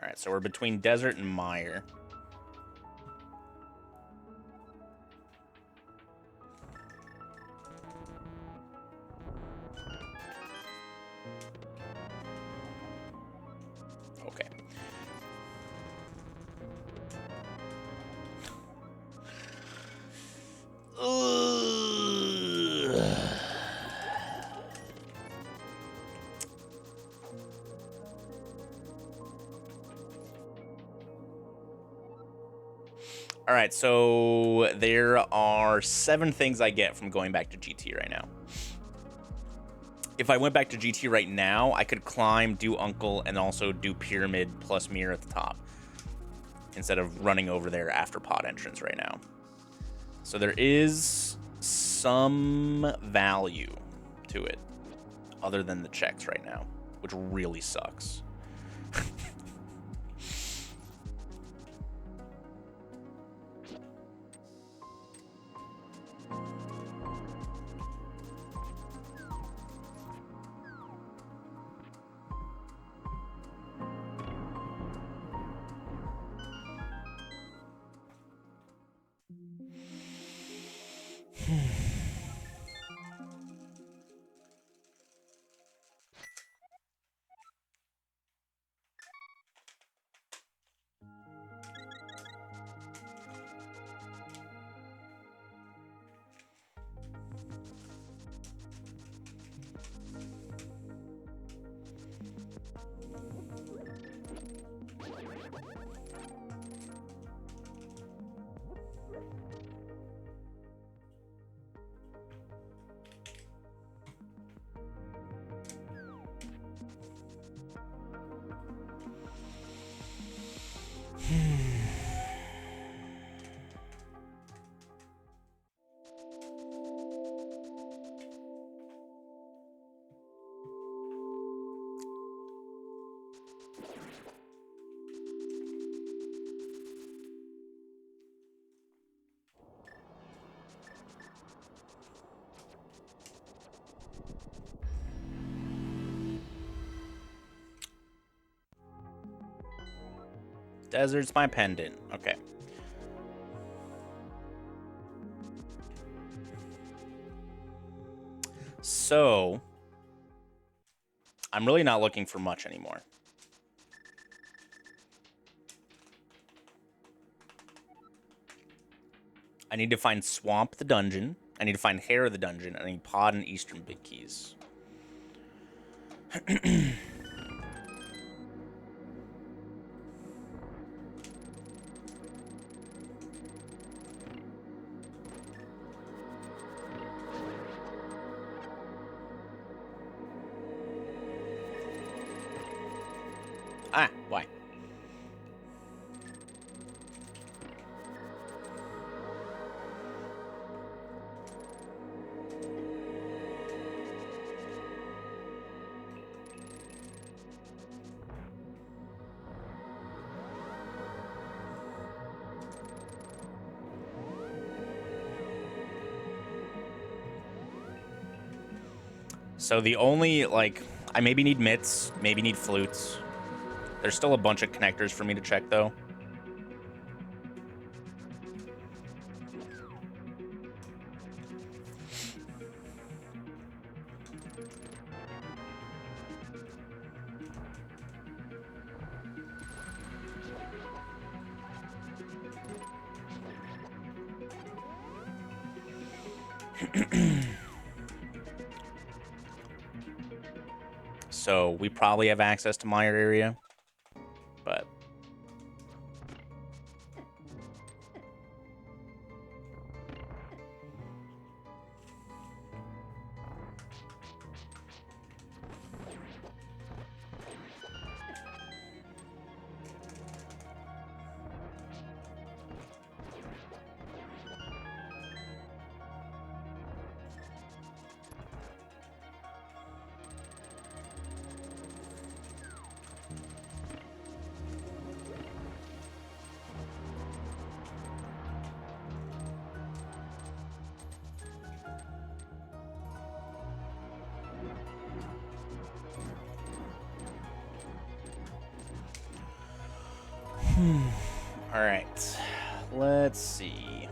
All right, so we're between desert and mire. Okay. All right, so there are 7 things I get from going back to GT right now. If I went back to GT right now, I could climb, do Uncle, and also do Pyramid plus Mirror at the top, instead of running over there after pod entrance right now. So there is some value to it, other than the checks right now, which really sucks. Desert's my pendant. Okay. So, I'm really not looking for much anymore. I need to find Swamp the dungeon. I need to find Hair the dungeon. And I need Pod and Eastern Big Keys. Ah, why? So the only, like, I maybe need mitts, maybe need flutes. There's still a bunch of connectors for me to check, though. So we probably have access to Meyer area, but all right. Let's see.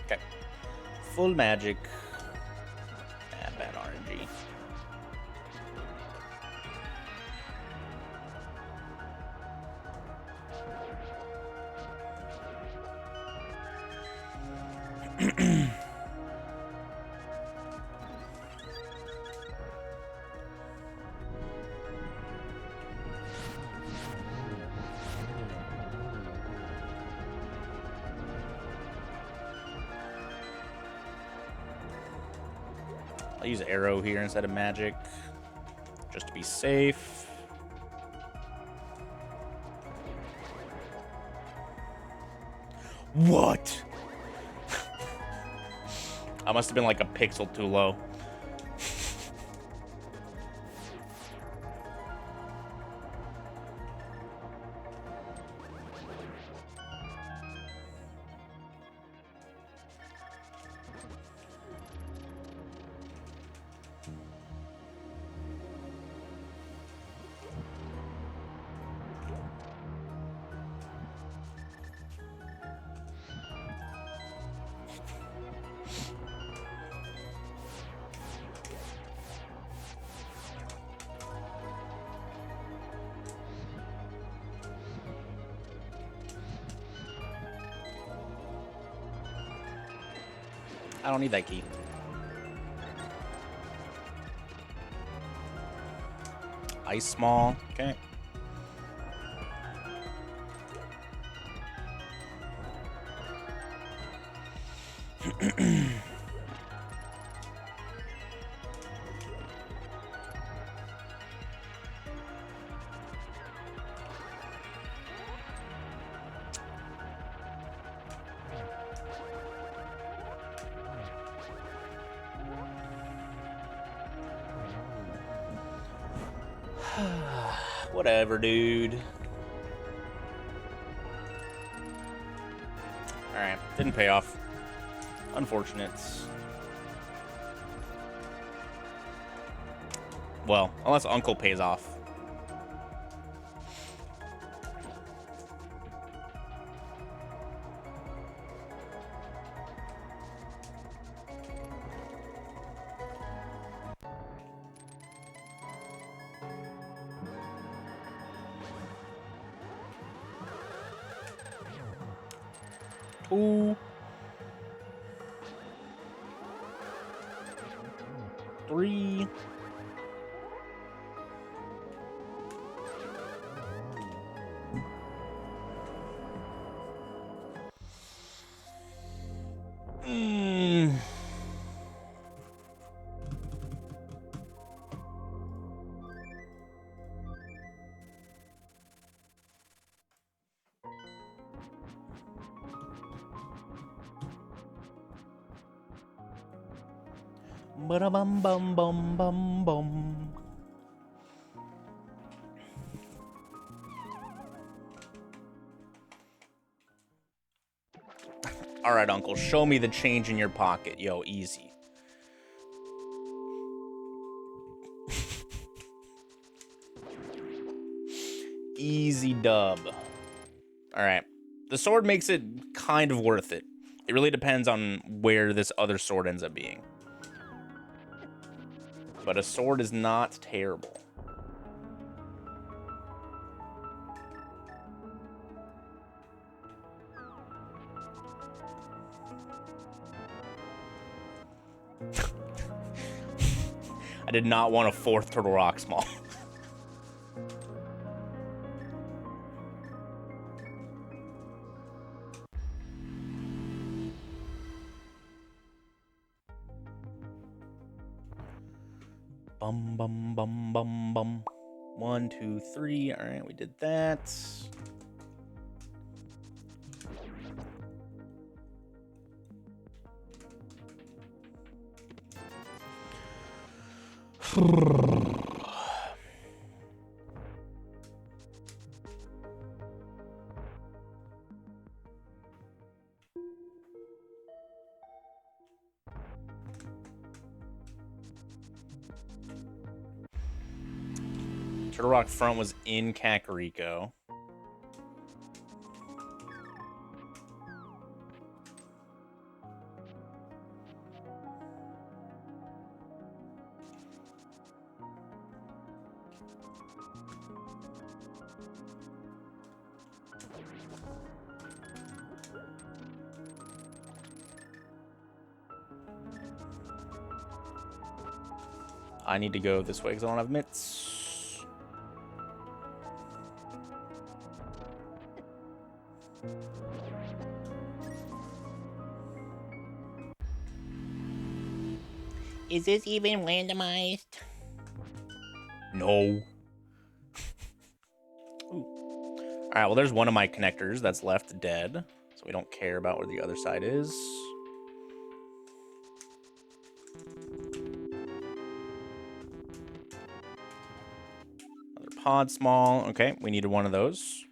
Okay. Full magic. Ah, bad RNG. I'll use arrow here instead of magic, just to be safe. What? I must have been like a pixel too low. I don't need that key. Ice small, okay. Whatever, dude. Alright, didn't pay off. Unfortunate. Well, unless Uncle pays off. Ooh. 3. Ba-da-bum bum bum bum bum. All right, Uncle, show me the change in your pocket. Yo, easy. Easy dub. All right. The sword makes it kind of worth it. It really depends on where this other sword ends up being. But a sword is not terrible. I did not want a 4th Turtle Rock Small. Bum, bum, bum, bum, bum. 1, 2, 3. All right, we did that. Turtle Rock Front was in Kakariko. I need to go this way because I don't have mitts. Is this even randomized? No. All right, well, there's one of my connectors that's left dead, so we don't care about where the other side is. Another pod small. Okay, we needed one of those.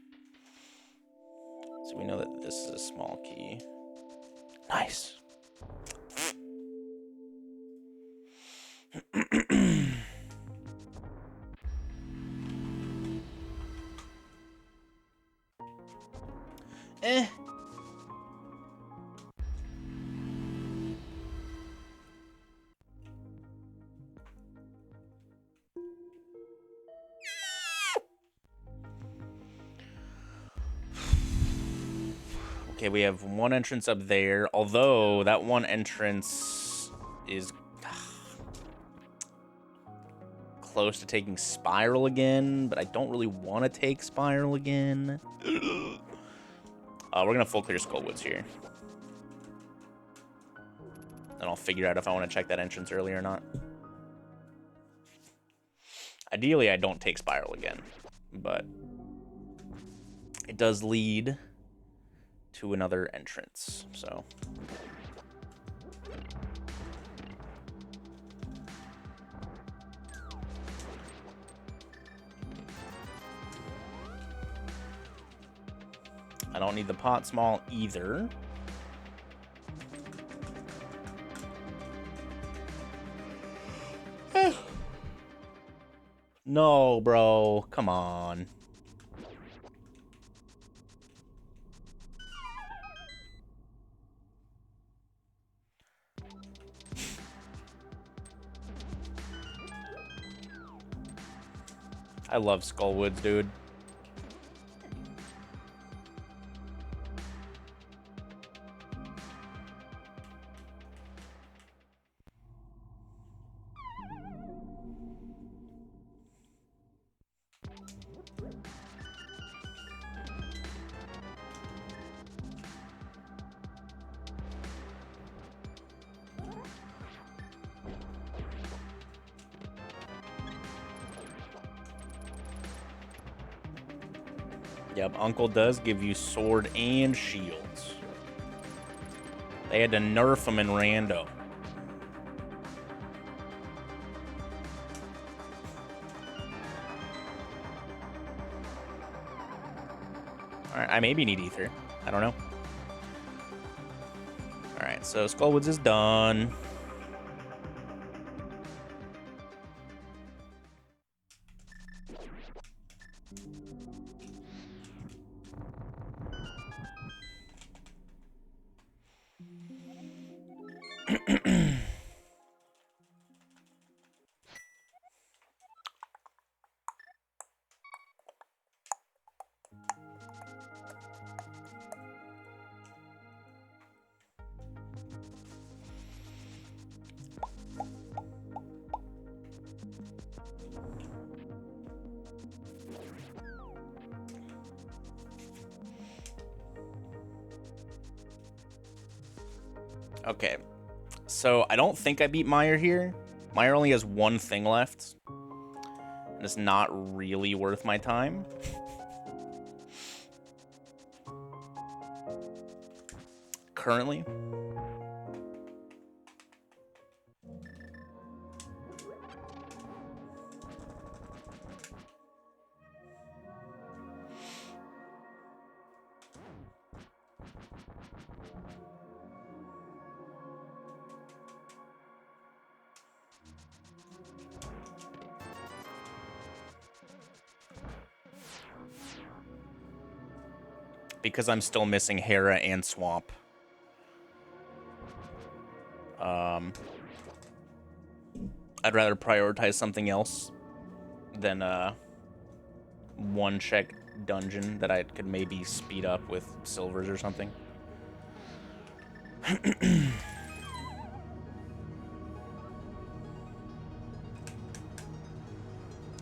So we know that this is a small key. Nice. Eh. Okay, we have one entrance up there, although that one entrance is close to taking Spiral again, but I don't really want to take Spiral again. We're gonna full clear Skullwoods here. Then I'll figure out if I want to check that entrance early or not. Ideally, I don't take Spiral again, but it does lead to another entrance, so. I don't need the pot small either. No, bro. Come on. I love Skullwoods, dude. Yep, Uncle does give you sword and shields. They had to nerf him in Rando. Alright, I maybe need Ether. I don't know. Alright, so Skullwoods is done. Okay, so I don't think I beat Meyer here. Meyer only has one thing left, and it's not really worth my time. Currently. Because I'm still missing Hera and Swamp. I'd rather prioritize something else than one check dungeon that I could maybe speed up with silvers or something.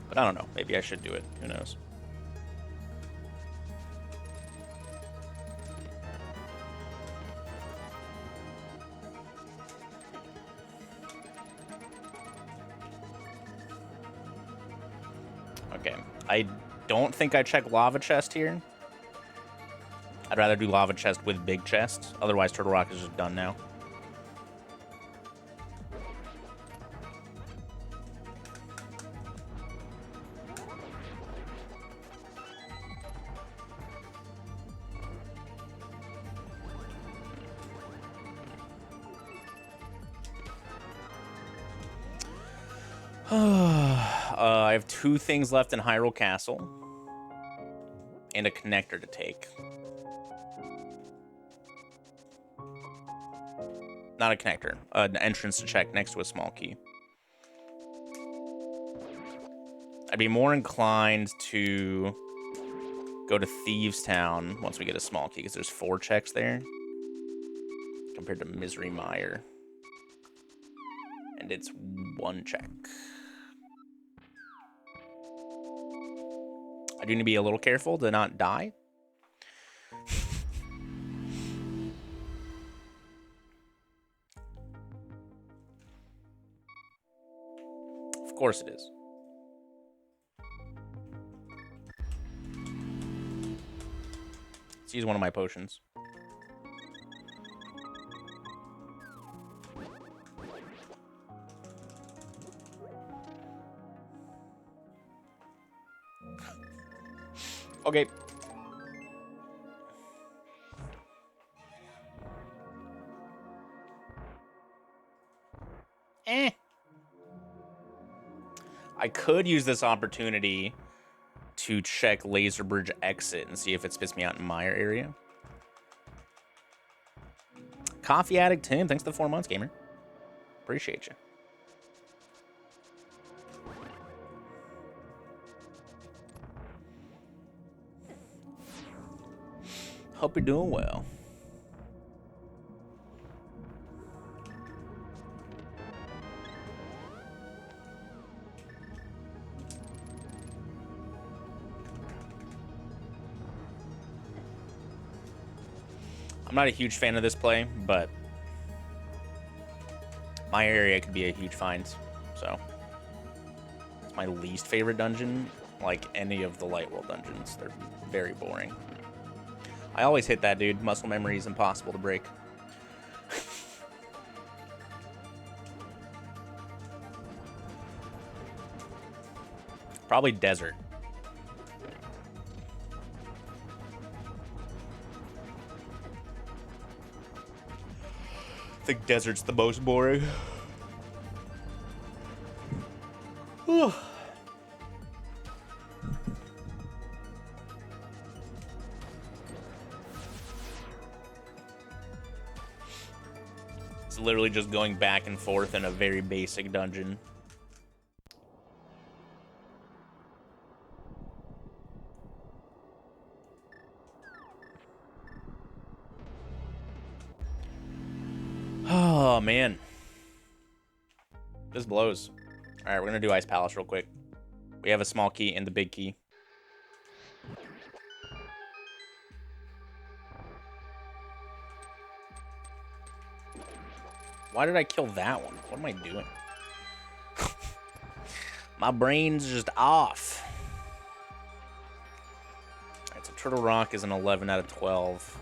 But I don't know. Maybe I should do it. Who knows? Okay. I don't think I check Lava Chest here. I'd rather do Lava Chest with Big Chest. Otherwise, Turtle Rock is just done now. I have 2 things left in Hyrule Castle. And a connector to take. Not a connector. An entrance to check next to a small key. I'd be more inclined to go to Thieves Town once we get a small key, because there's 4 checks there. Compared to Misery Mire. And it's 1 check. I do need to be a little careful to not die. Of course it is. Let's use one of my potions. Okay. I could use this opportunity to check Laser Bridge exit and see if it spits me out in Mire area. Coffee Addict Tim, thanks for the 4 months, gamer. Appreciate you. Hope you're doing well. I'm not a huge fan of this play, but my area could be a huge find, so it's my least favorite dungeon. Like any of the Light World dungeons, they're very boring. I always hit that, dude. Muscle memory is impossible to break. Probably desert. I think desert's the most boring. Whew. It's literally just going back and forth in a very basic dungeon. Oh, man. This blows. All right, we're going to do Ice Palace real quick. We have a small key and the big key. Why did I kill that one? What am I doing? My brain's just off. All right, so Turtle Rock is an 11 out of 12.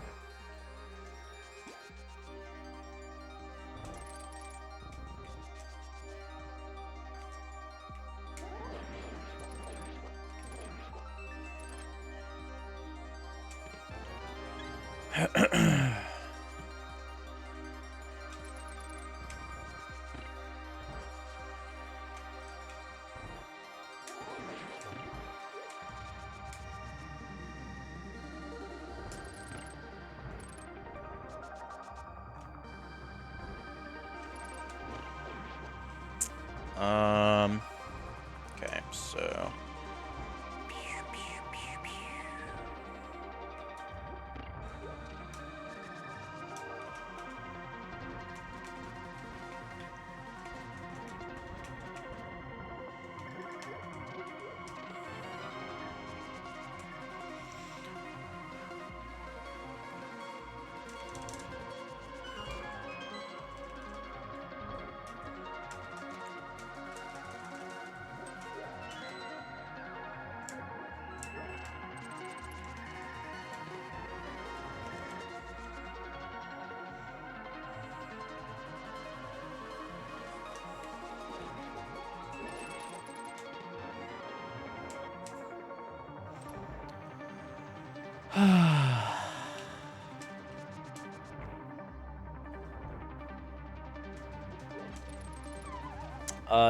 Okay, so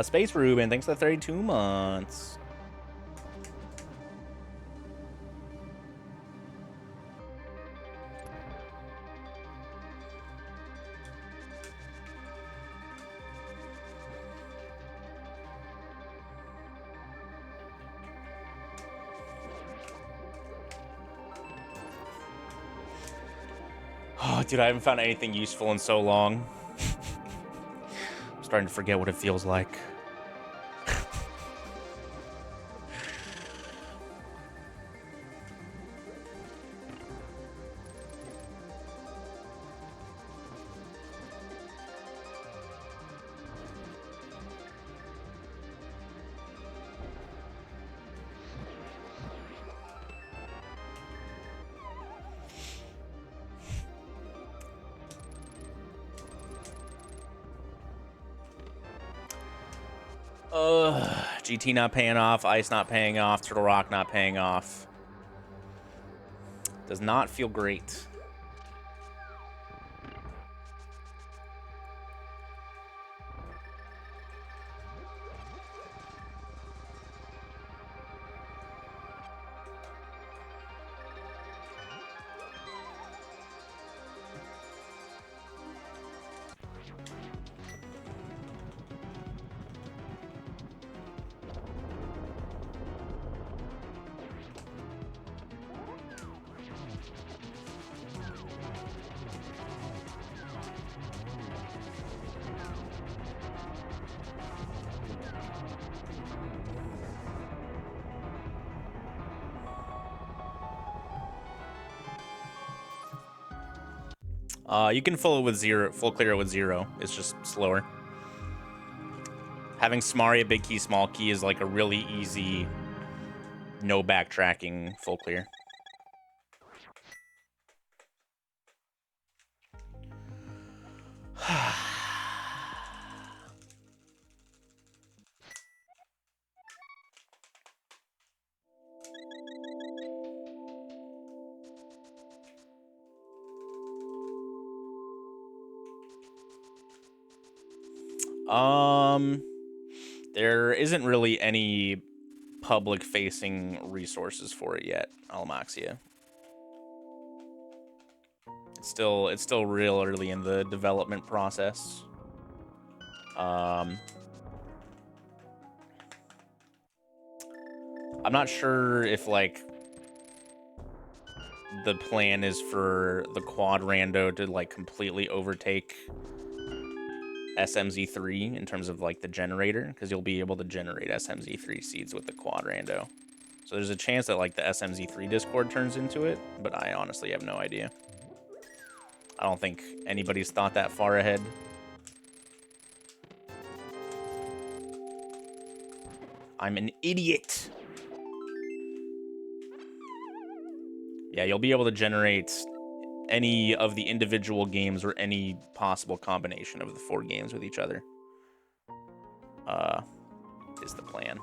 Space Ruben, thanks for the 32 months. Oh, dude, I haven't found anything useful in so long. I'm starting to forget what it feels like. GT not paying off, Ice not paying off, Turtle Rock not paying off. Does not feel great. You can full clear it with 0. It's just slower. Having Smaria big key, small key is like a really easy, no backtracking full clear. There isn't really any public-facing resources for it yet, Almaxia. It's still real early in the development process. I'm not sure if like the plan is for the quad rando to like completely overtake SMZ3 in terms of like the generator, because you'll be able to generate SMZ3 seeds with the quad rando. So there's a chance that like the SMZ3 Discord turns into it, but I honestly have no idea. I don't think anybody's thought that far ahead. I'm an idiot. Yeah, you'll be able to generate any of the individual games or any possible combination of the 4 games with each other. Is the plan.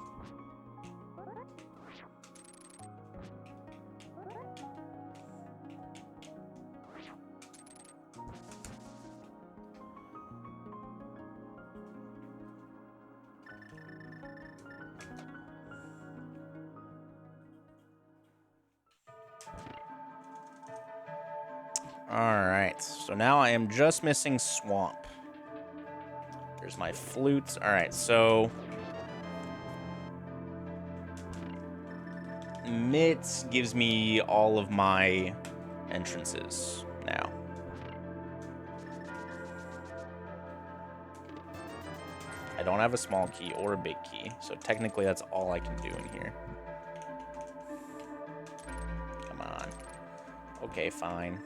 Alright, so now I am just missing Swamp. There's my flute. Alright, so Mitz gives me all of my entrances now. I don't have a small key or a big key, so technically that's all I can do in here. Come on. Okay, fine.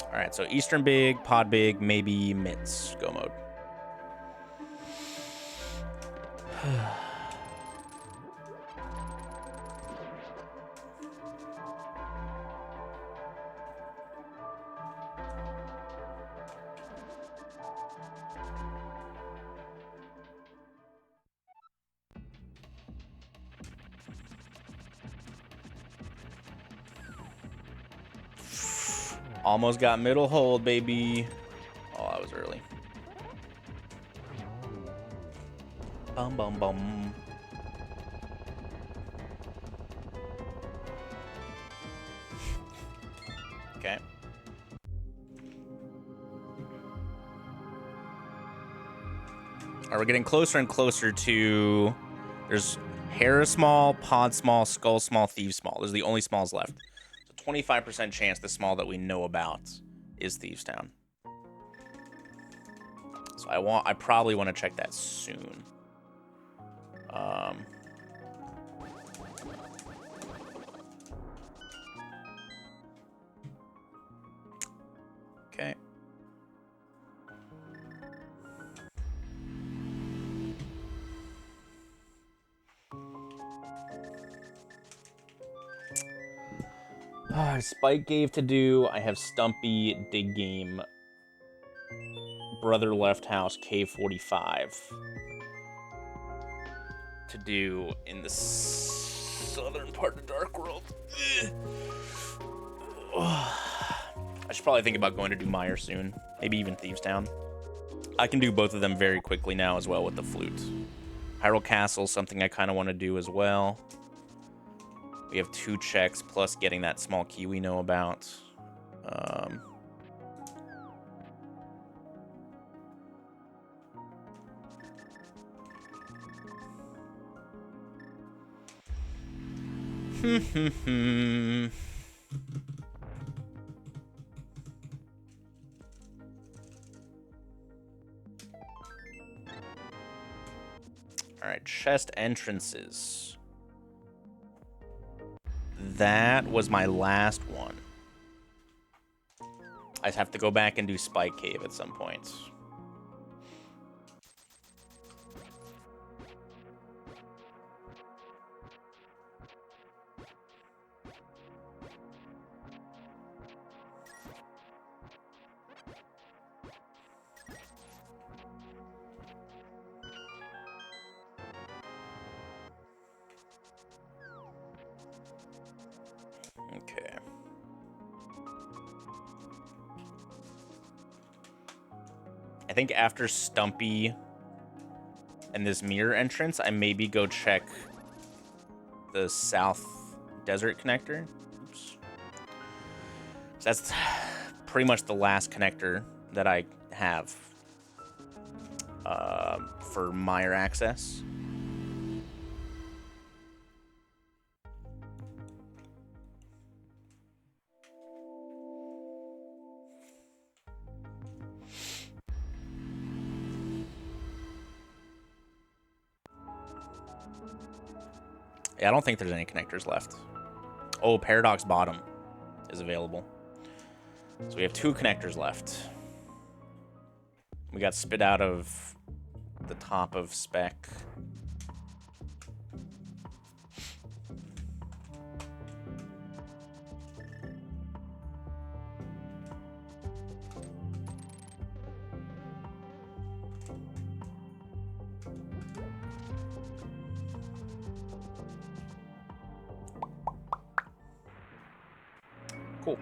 Alright, so Eastern big, pod big, maybe Mitz. Go mode. Almost got middle hold, baby. Oh, that was early. Bum, bum, bum. Okay. All right, we're getting closer and closer to... There's Hera small, Pod small, Skull small, Thieves small. Those are the only smalls left. 25% chance the small that we know about is Thieves Town. So I probably want to check that soon. Okay. Spike gave to do. I have Stumpy, Dig Game, Brother Left House, K45 to do in the southern part of Dark World. I should probably think about going to do Meyer soon. Maybe even Thieves Town. I can do both of them very quickly now as well with the flute. Hyrule Castle, something I kind of want to do as well. We have 2 checks plus getting that small key we know about. chest entrances. That was my last one. I have to go back and do Spike Cave at some point. Okay. I think after Stumpy and this mirror entrance, I maybe go check the South Desert connector. Oops. So that's pretty much the last connector that I have for Mire access. Yeah, I don't think there's any connectors left. Oh, Paradox Bottom is available. So we have 2 connectors left. We got spit out of the top of Spec. Cool.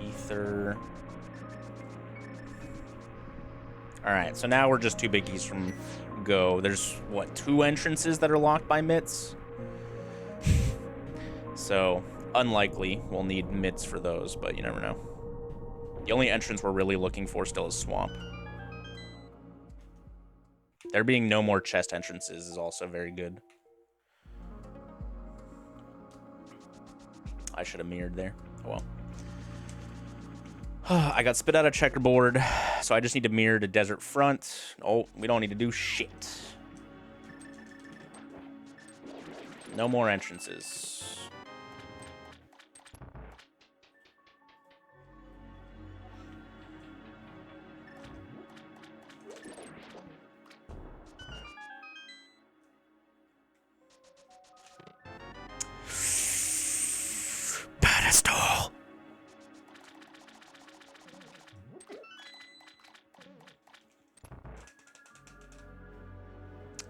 Ether. Alright, so now we're just 2 biggies from go. There's, what, 2 entrances that are locked by mitts? So, unlikely we'll need mitts for those, but you never know. The only entrance we're really looking for still is Swamp. There being no more chest entrances is also very good. I should have mirrored there. Oh well. I got spit out of checkerboard, so I just need to mirror to Desert Front. Oh, we don't need to do shit. No more entrances. Pedestal.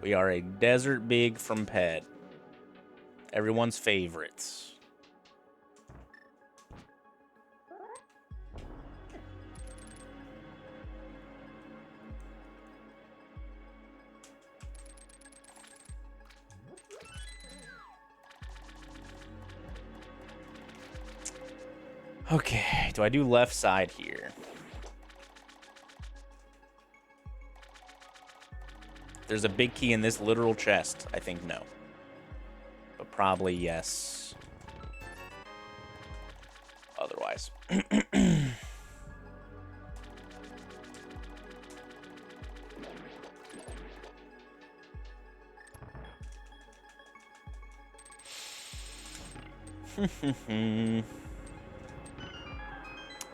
We are a desert big from Ped. Everyone's favorites. Okay, do I do left side here? There's a big key in this literal chest. I think no. But probably yes. Otherwise.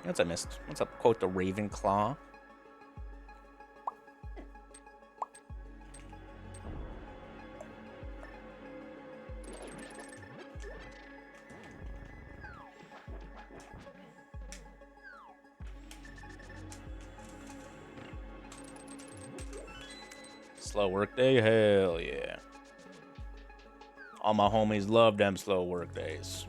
What's I missed? What's up? Quote the Ravenclaw. Slow work day? Hell yeah. All my homies love them slow work days.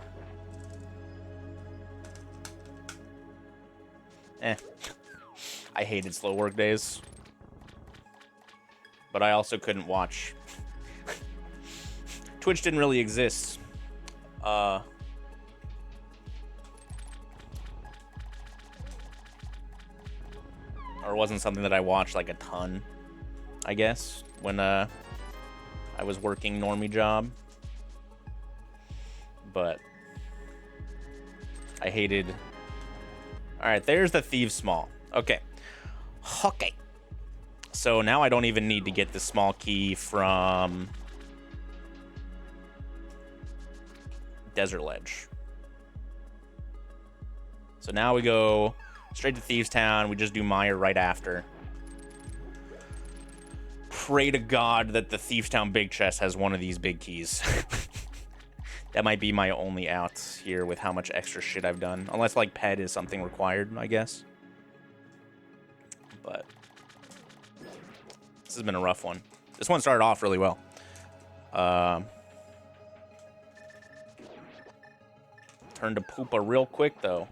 I hated slow work days. But I also couldn't watch. Twitch didn't really exist. Or it wasn't something that I watched like a ton, I guess, when I was working normie job. But I hated. All right, there's the Thieves Small. Okay. Okay. So now I don't even need to get the small key from Desert Ledge. So now we go straight to Thieves Town. We just do Mire right after. Pray to God that the Thieves Town big chest has one of these big keys. That might be my only out here with how much extra shit I've done. Unless, like, pet is something required, I guess. But this has been a rough one. This one started off really well. Turned to poopa real quick, though.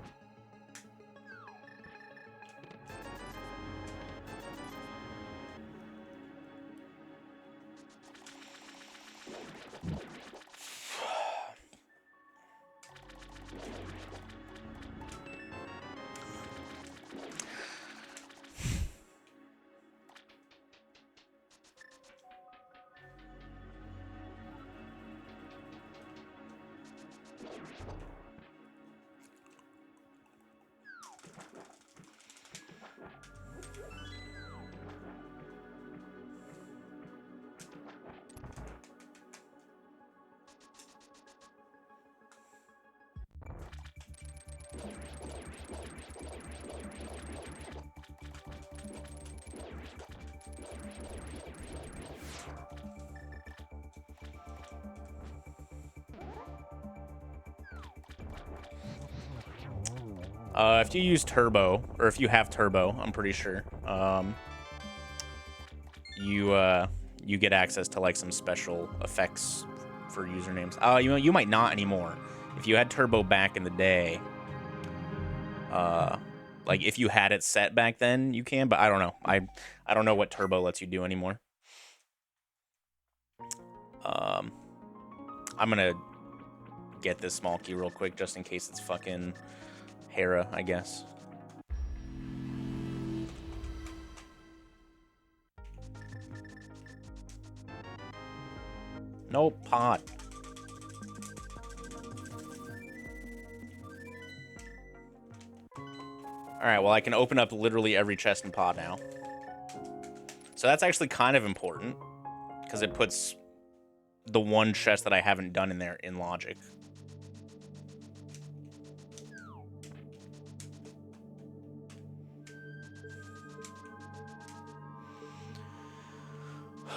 If you use Turbo, or if you have Turbo, I'm pretty sure, you get access to like some special effects for usernames. You might not anymore. If you had Turbo back in the day, like if you had it set back then, you can. But I don't know. I don't know what Turbo lets you do anymore. I'm gonna get this small key real quick just in case it's fucking Hera, I guess. Nope, pot. Alright, well I can open up literally every chest in pod now. So that's actually kind of important, because it puts the one chest that I haven't done in there in logic.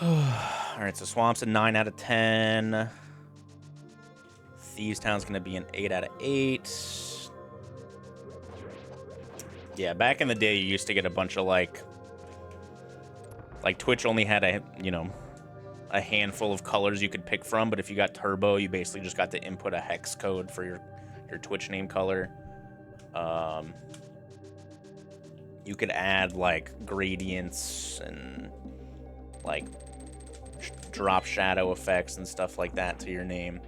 Alright, so Swamp's a 9 out of 10. Thieves Town's gonna be an 8 out of 8. Yeah, back in the day, you used to get a bunch of, like Twitch only had a handful of colors you could pick from, but if you got Turbo, you basically just got to input a hex code for your Twitch name color. You could add, like, gradients and, like, drop shadow effects and stuff like that to your name.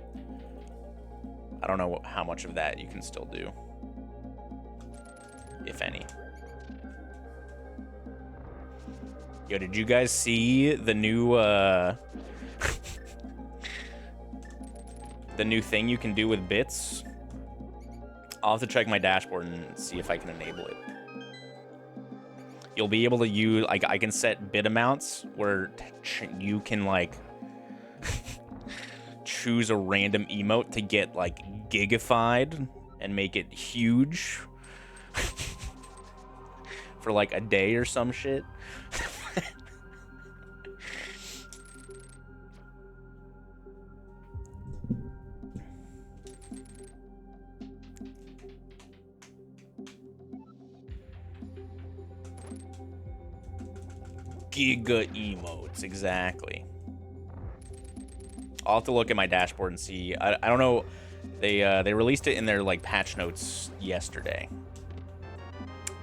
I don't know how much of that you can still do, if any. Yo, did you guys see the new the new thing you can do with bits? I'll have to check my dashboard and see if I can enable it. You'll be able to use, like, I can set bit amounts where you can, like, choose a random emote to get, like, gigified and make it huge for, like, a day or some shit. Giga emotes, exactly. I'll have to look at my dashboard and see. I don't know. They released it in their, like, patch notes yesterday.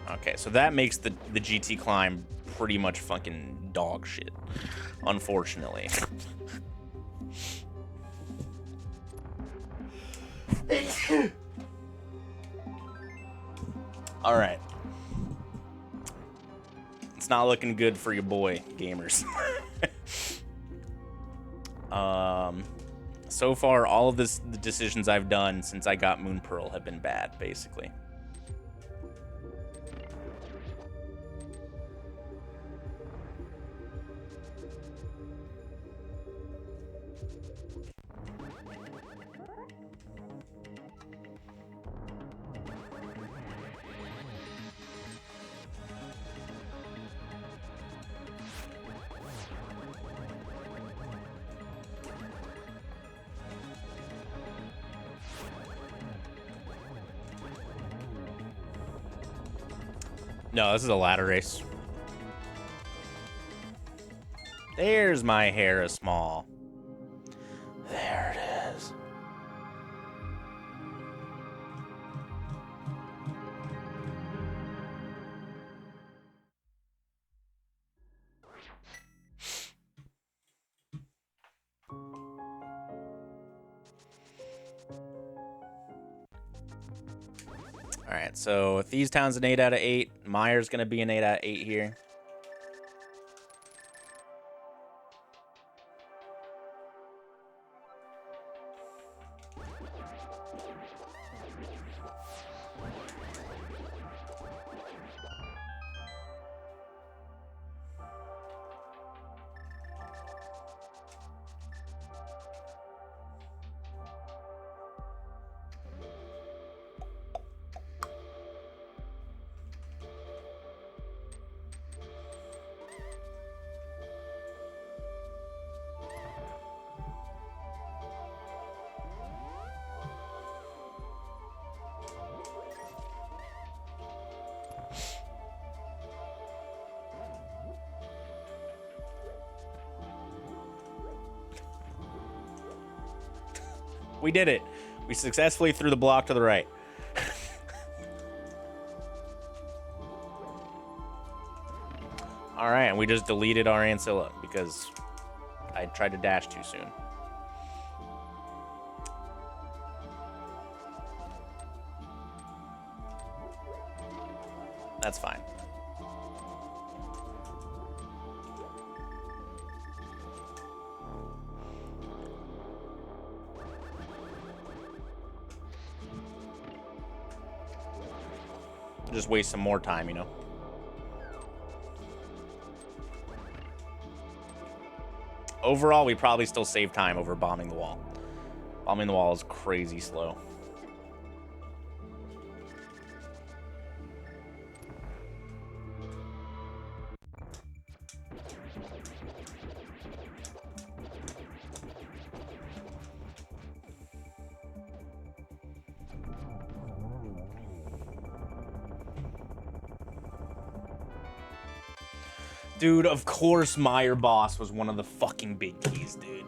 Okay, so that makes the GT climb pretty much fucking dog shit, unfortunately. All right. It's not looking good for your boy, gamers. So far, all of the decisions I've done since I got Moon Pearl have been bad, basically. No, this is a ladder race. There's my hair is small. There it is. All right, so if these town's an 8 out of 8, Meyer's gonna be an 8 out of 8 here. We did it. We successfully threw the block to the right. All right, and we just deleted our Ancilla because I tried to dash too soon. That's fine. Just waste some more time, you know. Overall, we probably still save time over bombing the wall. Bombing the wall is crazy slow. Dude, of course Meyer boss was one of the fucking big keys, dude.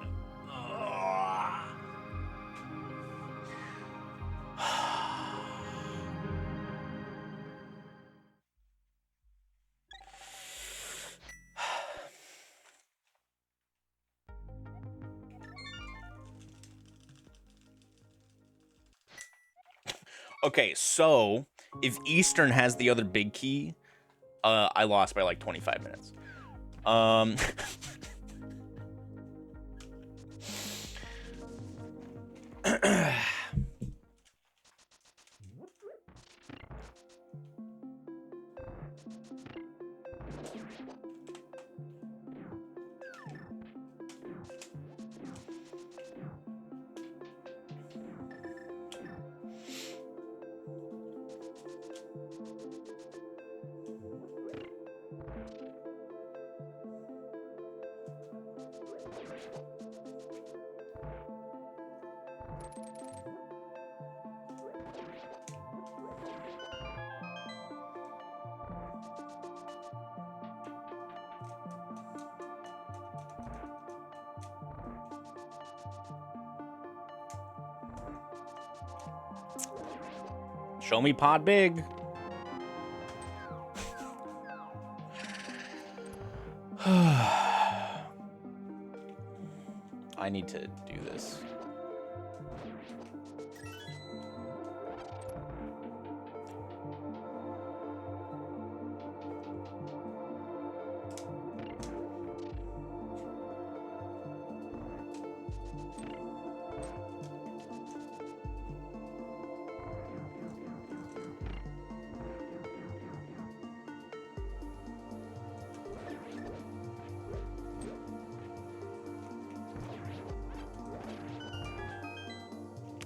Okay, so if Eastern has the other big key, I lost by like 25 minutes. Show me pod big. I need to do this.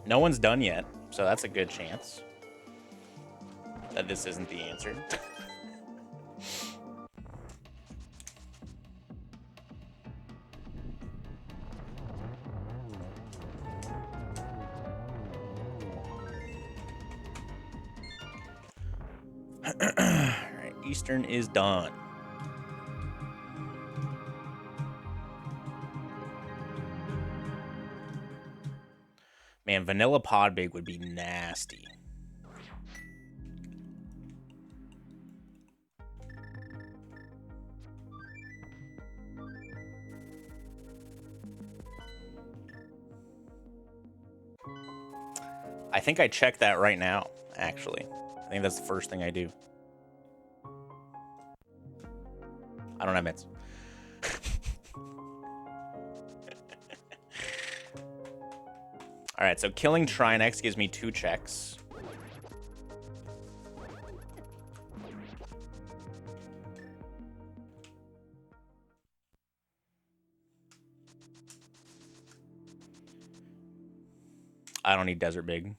No one's done yet, so that's a good chance that this isn't the answer. Alright, Eastern is done. Man, vanilla Podbig would be nasty. I think I check that right now, actually. I think that's the first thing I do. I don't have mitts. All right, so killing Trinex gives me 2 checks. I don't need Desert Big.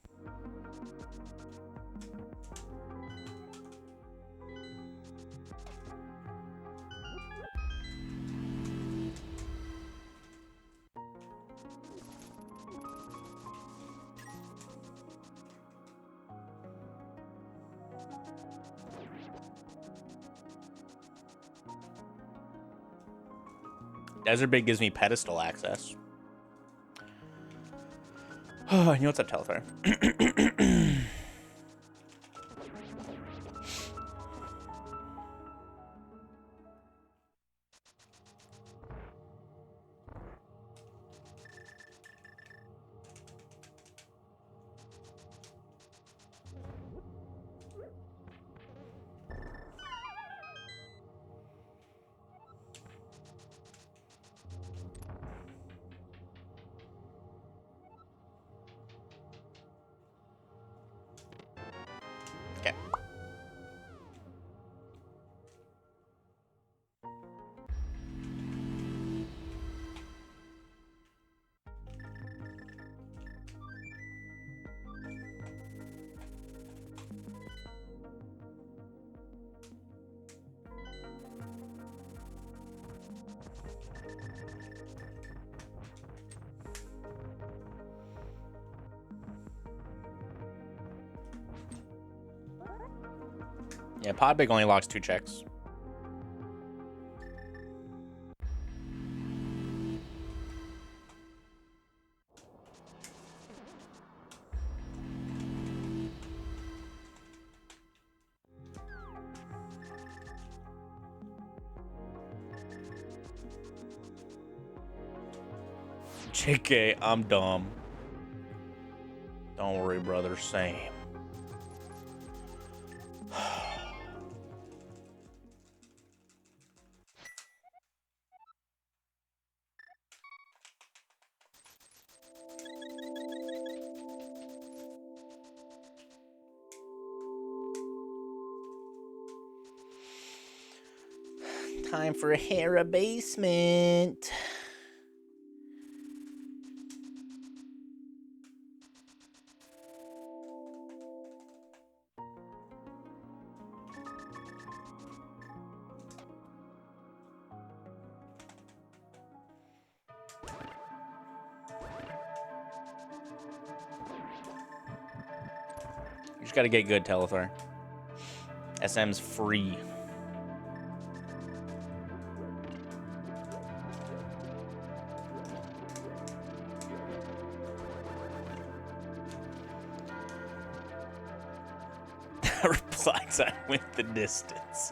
Desert Big gives me pedestal access. Oh, you know what's up, Telefire? Okay. Yeah, Podbig only locks 2 checks. JK, I'm dumb. Don't worry, brother. Same. Time for a Hera basement. You just gotta get good, Telethar. SM's free. Replies, I went the distance.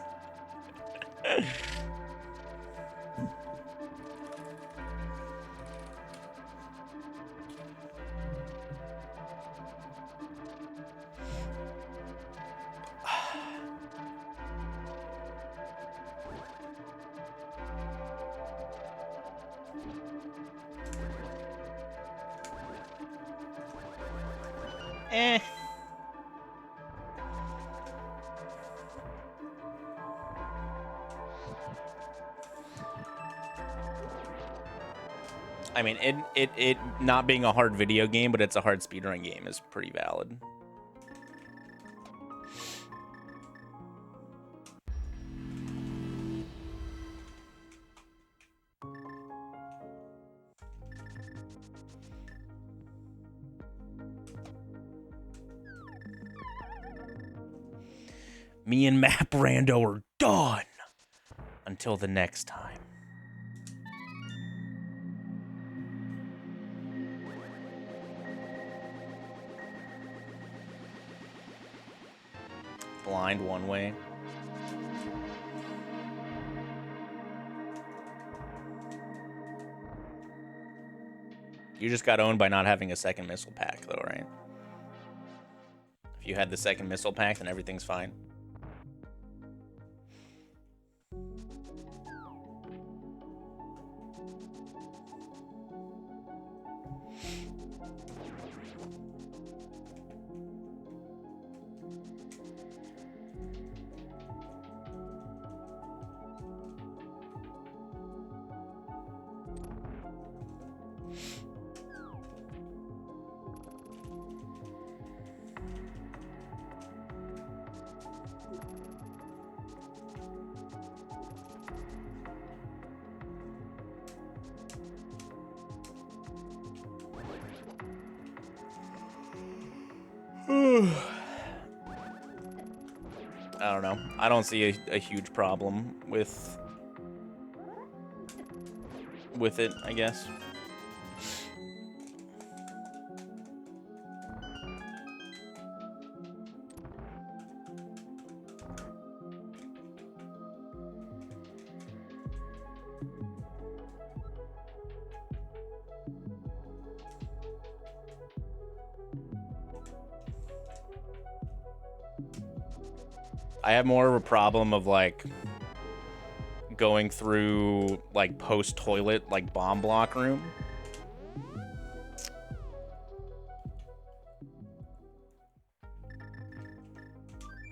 Eh. I mean, it not being a hard video game, but it's a hard speedrun game is pretty valid. Me and Map Rando are done. Until the next time. Blind one way. You just got owned by not having a second missile pack, though, right? If you had the second missile pack, then everything's fine. I don't know. I don't see a huge problem with it, I guess. I have more of a problem of, like, going through, like, post-toilet, like, bomb block room.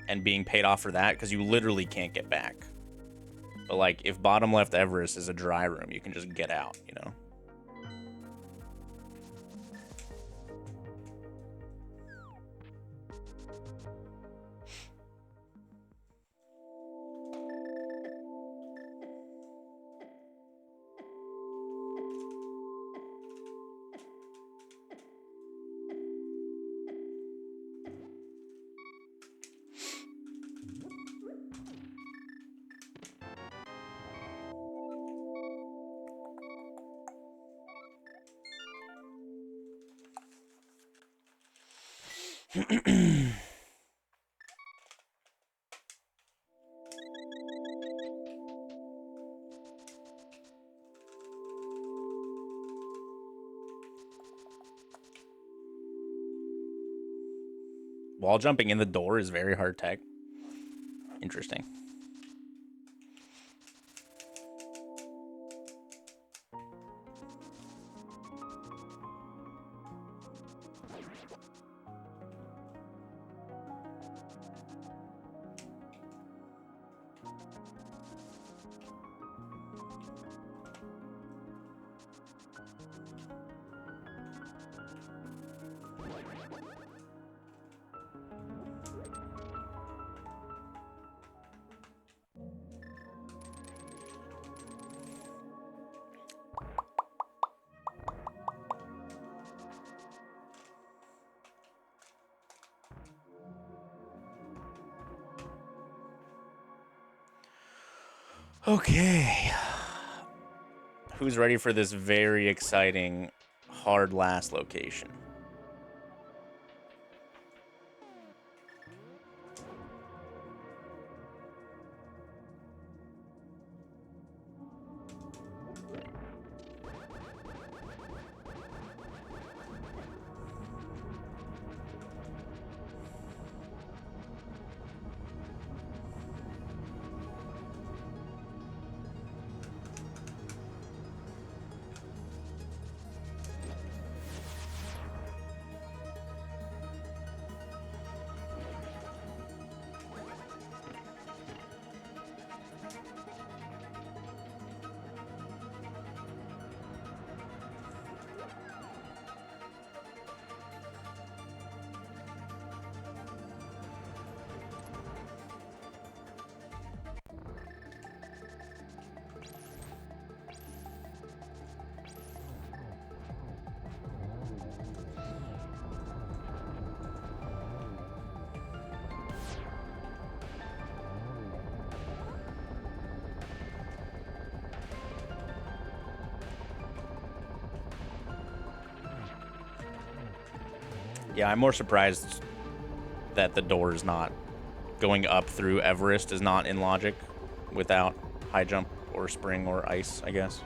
And being paid off for that, because you literally can't get back. But, like, if bottom left Everest is a dry room, you can just get out, you know? Wall jumping in the door is very hard tech. Interesting. Okay. Who's ready for this very exciting hard last location? Yeah, I'm more surprised that the door is not going up through Everest is not in logic without high jump or spring or ice, I guess.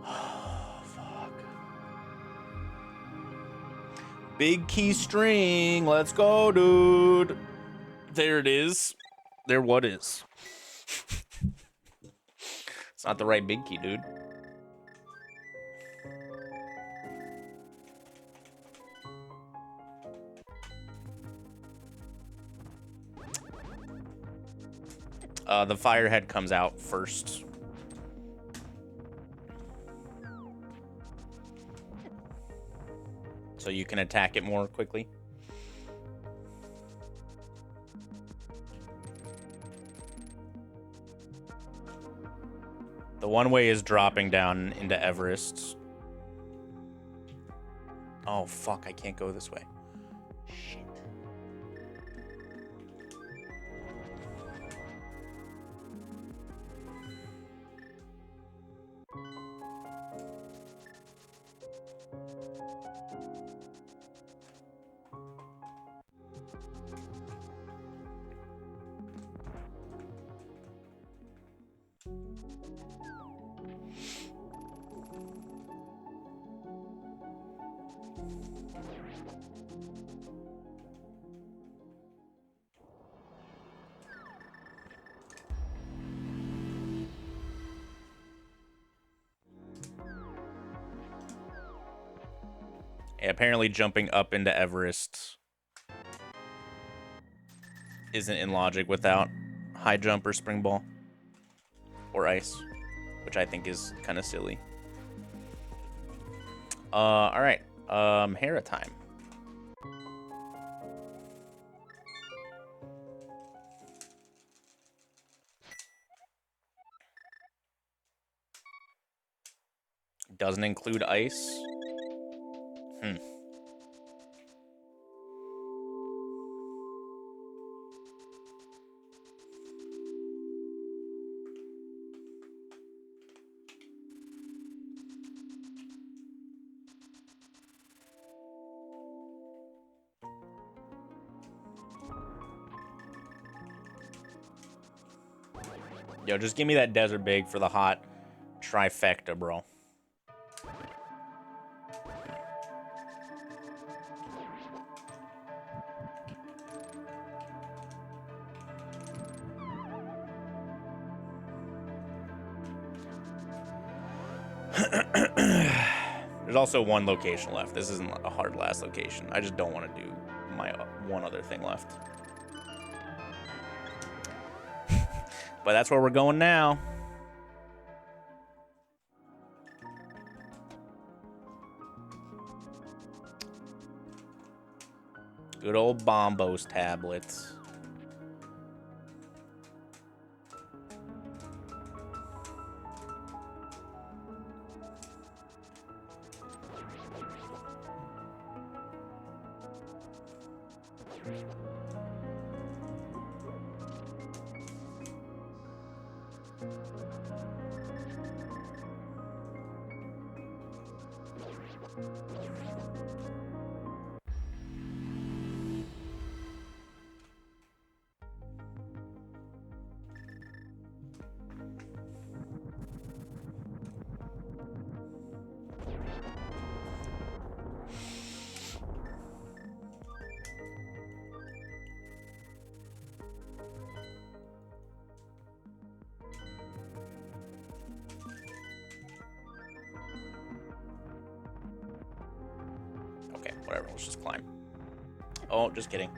Oh, fuck. Big key string. Let's go, dude. There it is. There what is. It's not the right big key, dude. The firehead comes out first. So you can attack it more quickly. The one way is dropping down into Everest. Oh, fuck, I can't go this way. Shit. Yeah, apparently jumping up into Everest isn't in logic without high jump or spring ball or ice, which I think is kind of silly. All right, Hera time. Doesn't include ice. Yo, just give me that desert big for the hot trifecta, bro. There's also one location left. This isn't a hard last location. I just don't want to do my one other thing left. But that's where we're going now. Good old Bombos tablets. Okay, whatever, let's just climb. Oh, just kidding.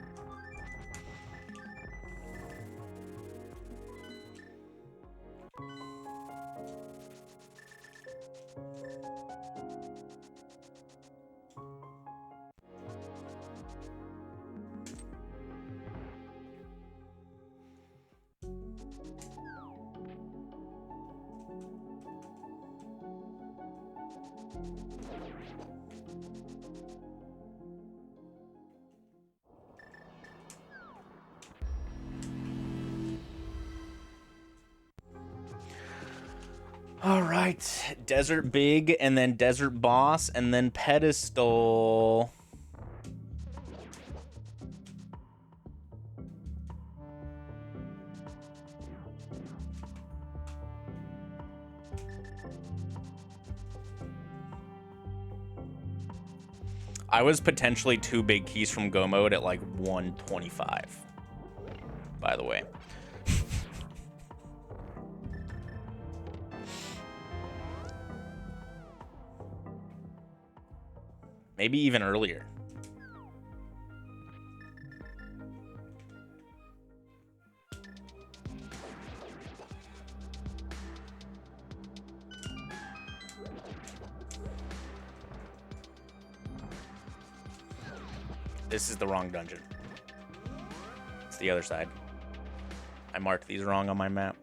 All right, Desert Big, and then Desert Boss, and then Pedestal. I was potentially 2 big keys from Go Mode at like 125, by the way. Maybe even earlier. This is the wrong dungeon. It's the other side. I marked these wrong on my map.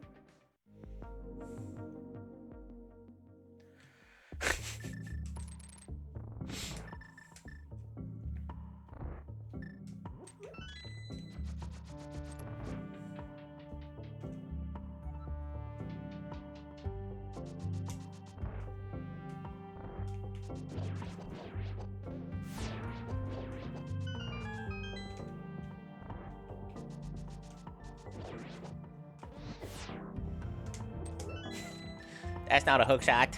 That's not a hook shot.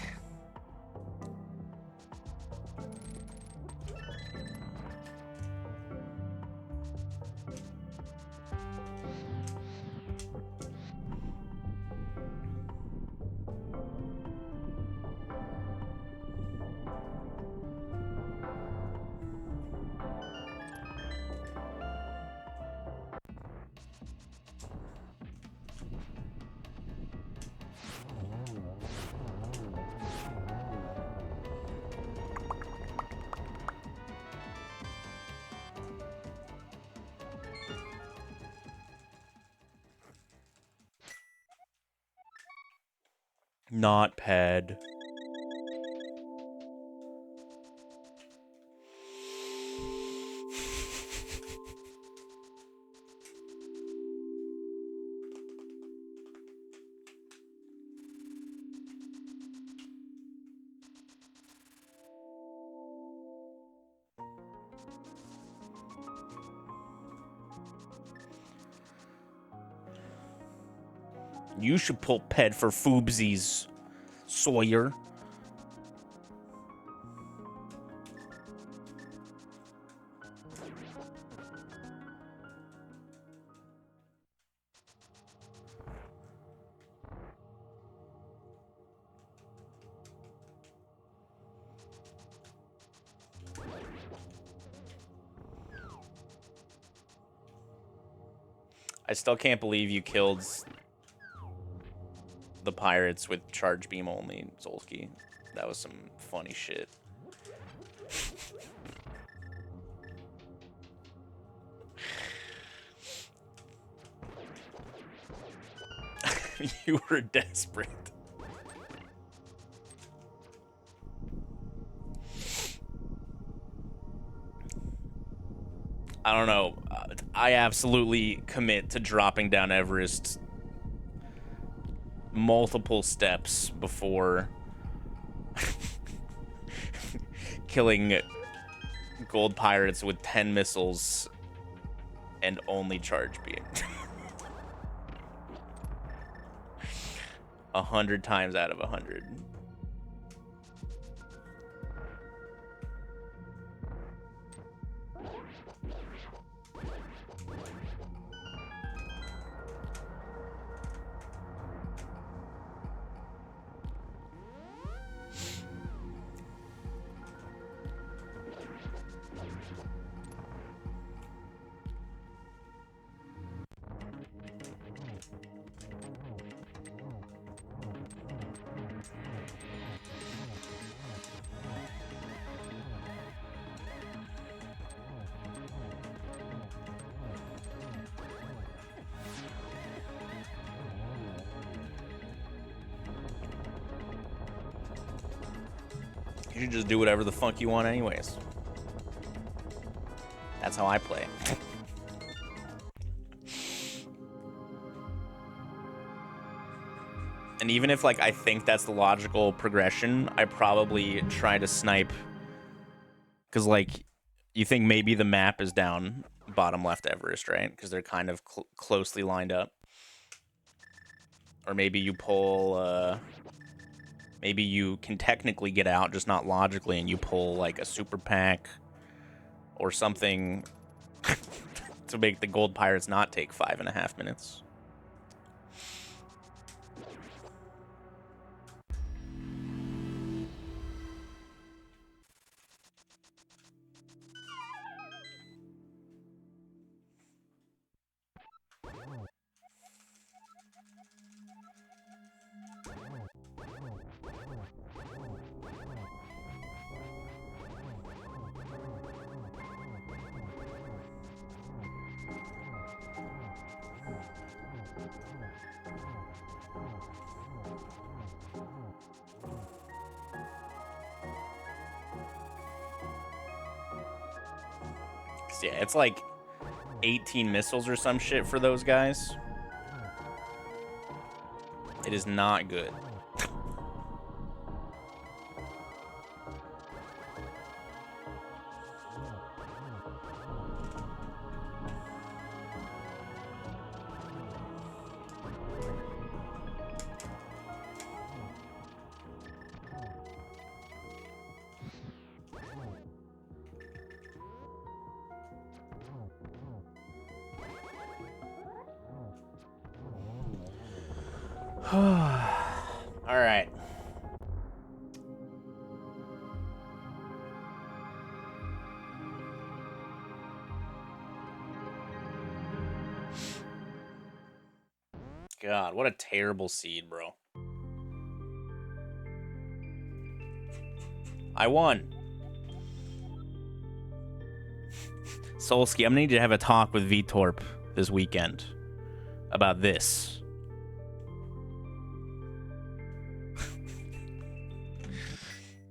Not ped. You should pull ped for foobsies, Sawyer. I still can't believe you killed the pirates with charge beam only, Zolski. That was some funny shit. You were desperate. I don't know. I absolutely commit to dropping down Everest multiple steps before killing gold pirates with 10 missiles and only charge beam. 100 times out of 100. You should just do whatever the fuck you want anyways. That's how I play. And even if, like, I think that's the logical progression, I probably try to snipe. Because, like, you think maybe the map is down bottom left Everest, right? Because they're kind of closely lined up. Or maybe you pull, maybe you can technically get out, just not logically, and you pull, like, a super pack or something to make the gold pirates not take 5.5 minutes. Yeah, it's like 18 missiles or some shit for those guys. It is not good. All right. God, what a terrible seed, bro. I won. Solsky, I'm gonna need to have a talk with VTorp this weekend about this.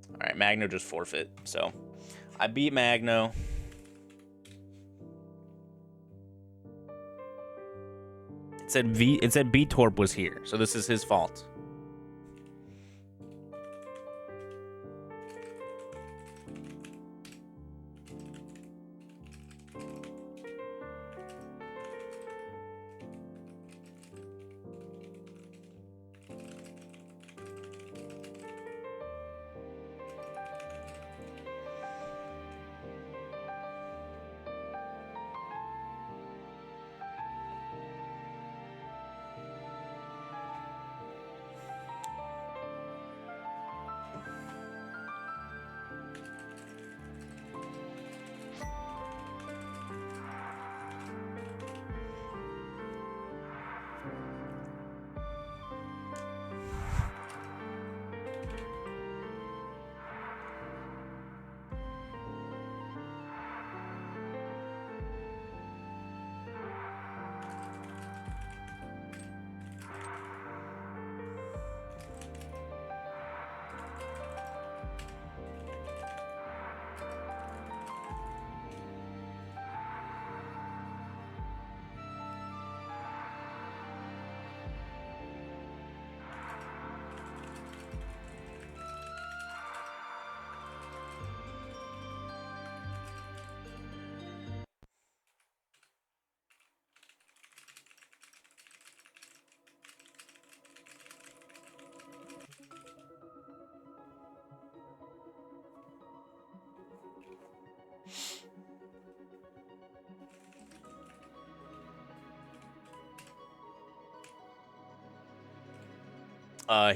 All right, Magno just forfeit, so I beat Magno. It said VTorp was here, so this is his fault.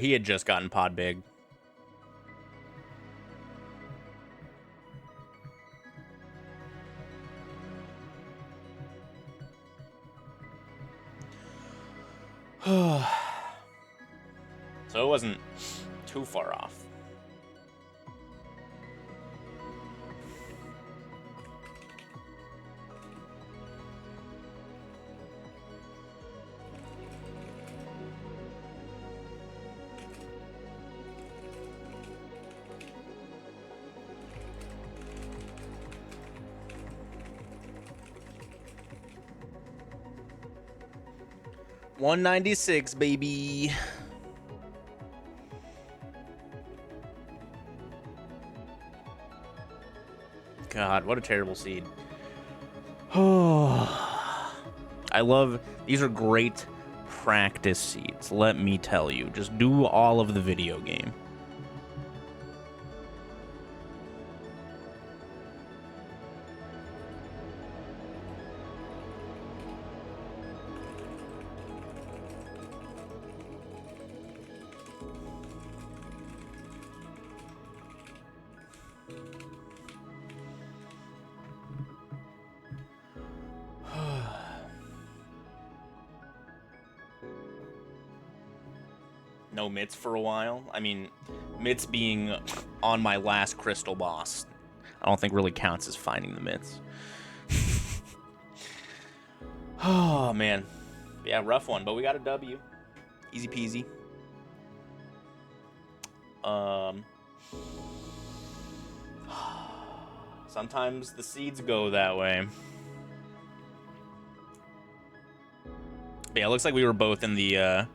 He had just gotten pod big. So it wasn't too far off. $196, baby. God, what a terrible seed. Oh, I love, these are great practice seeds, let me tell you. Just do all of the video game. No mitts for a while. I mean, mitts being on my last crystal boss, I don't think really counts as finding the mitts. Oh, man. Yeah, rough one, but we got a W. Easy peasy. Sometimes the seeds go that way. But yeah, it looks like we were both in the,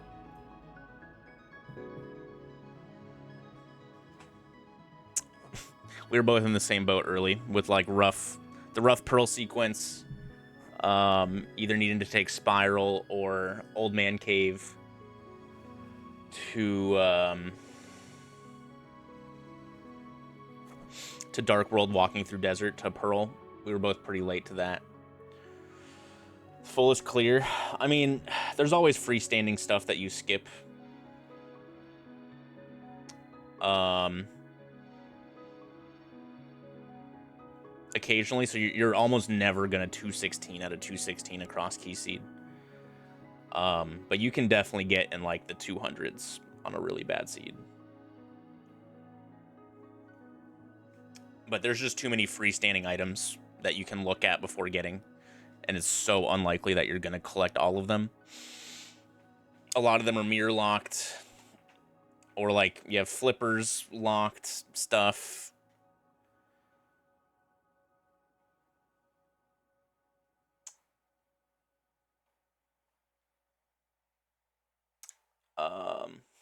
we were both in the same boat early with, like, the rough pearl sequence. Either needing to take Spiral or Old Man Cave to Dark World, walking through desert to Pearl. We were both pretty late to that. Full is clear. I mean, there's always freestanding stuff that you skip. Occasionally, so you're almost never gonna 216 out of 216 across key seed. But you can definitely get in like the 200s on a really bad seed. But there's just too many freestanding items that you can look at before getting, and it's so unlikely that you're gonna collect all of them. A lot of them are mirror locked, or like you have flippers locked stuff.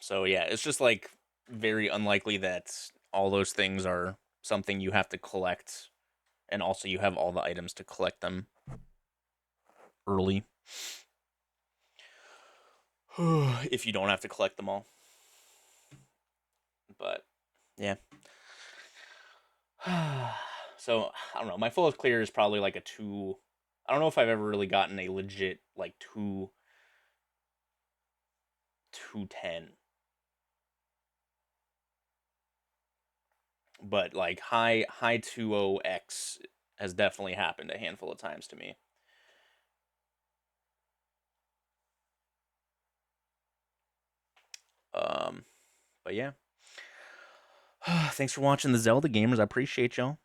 So yeah, it's just like very unlikely that all those things are something you have to collect, and also you have all the items to collect them early. If you don't have to collect them all. But yeah. So I don't know. My fullest clear is probably like a 2. I don't know if I've ever really gotten a legit like 210. But like high 20x has definitely happened a handful of times to me. But yeah. Thanks for watching the Zelda gamers. I appreciate y'all.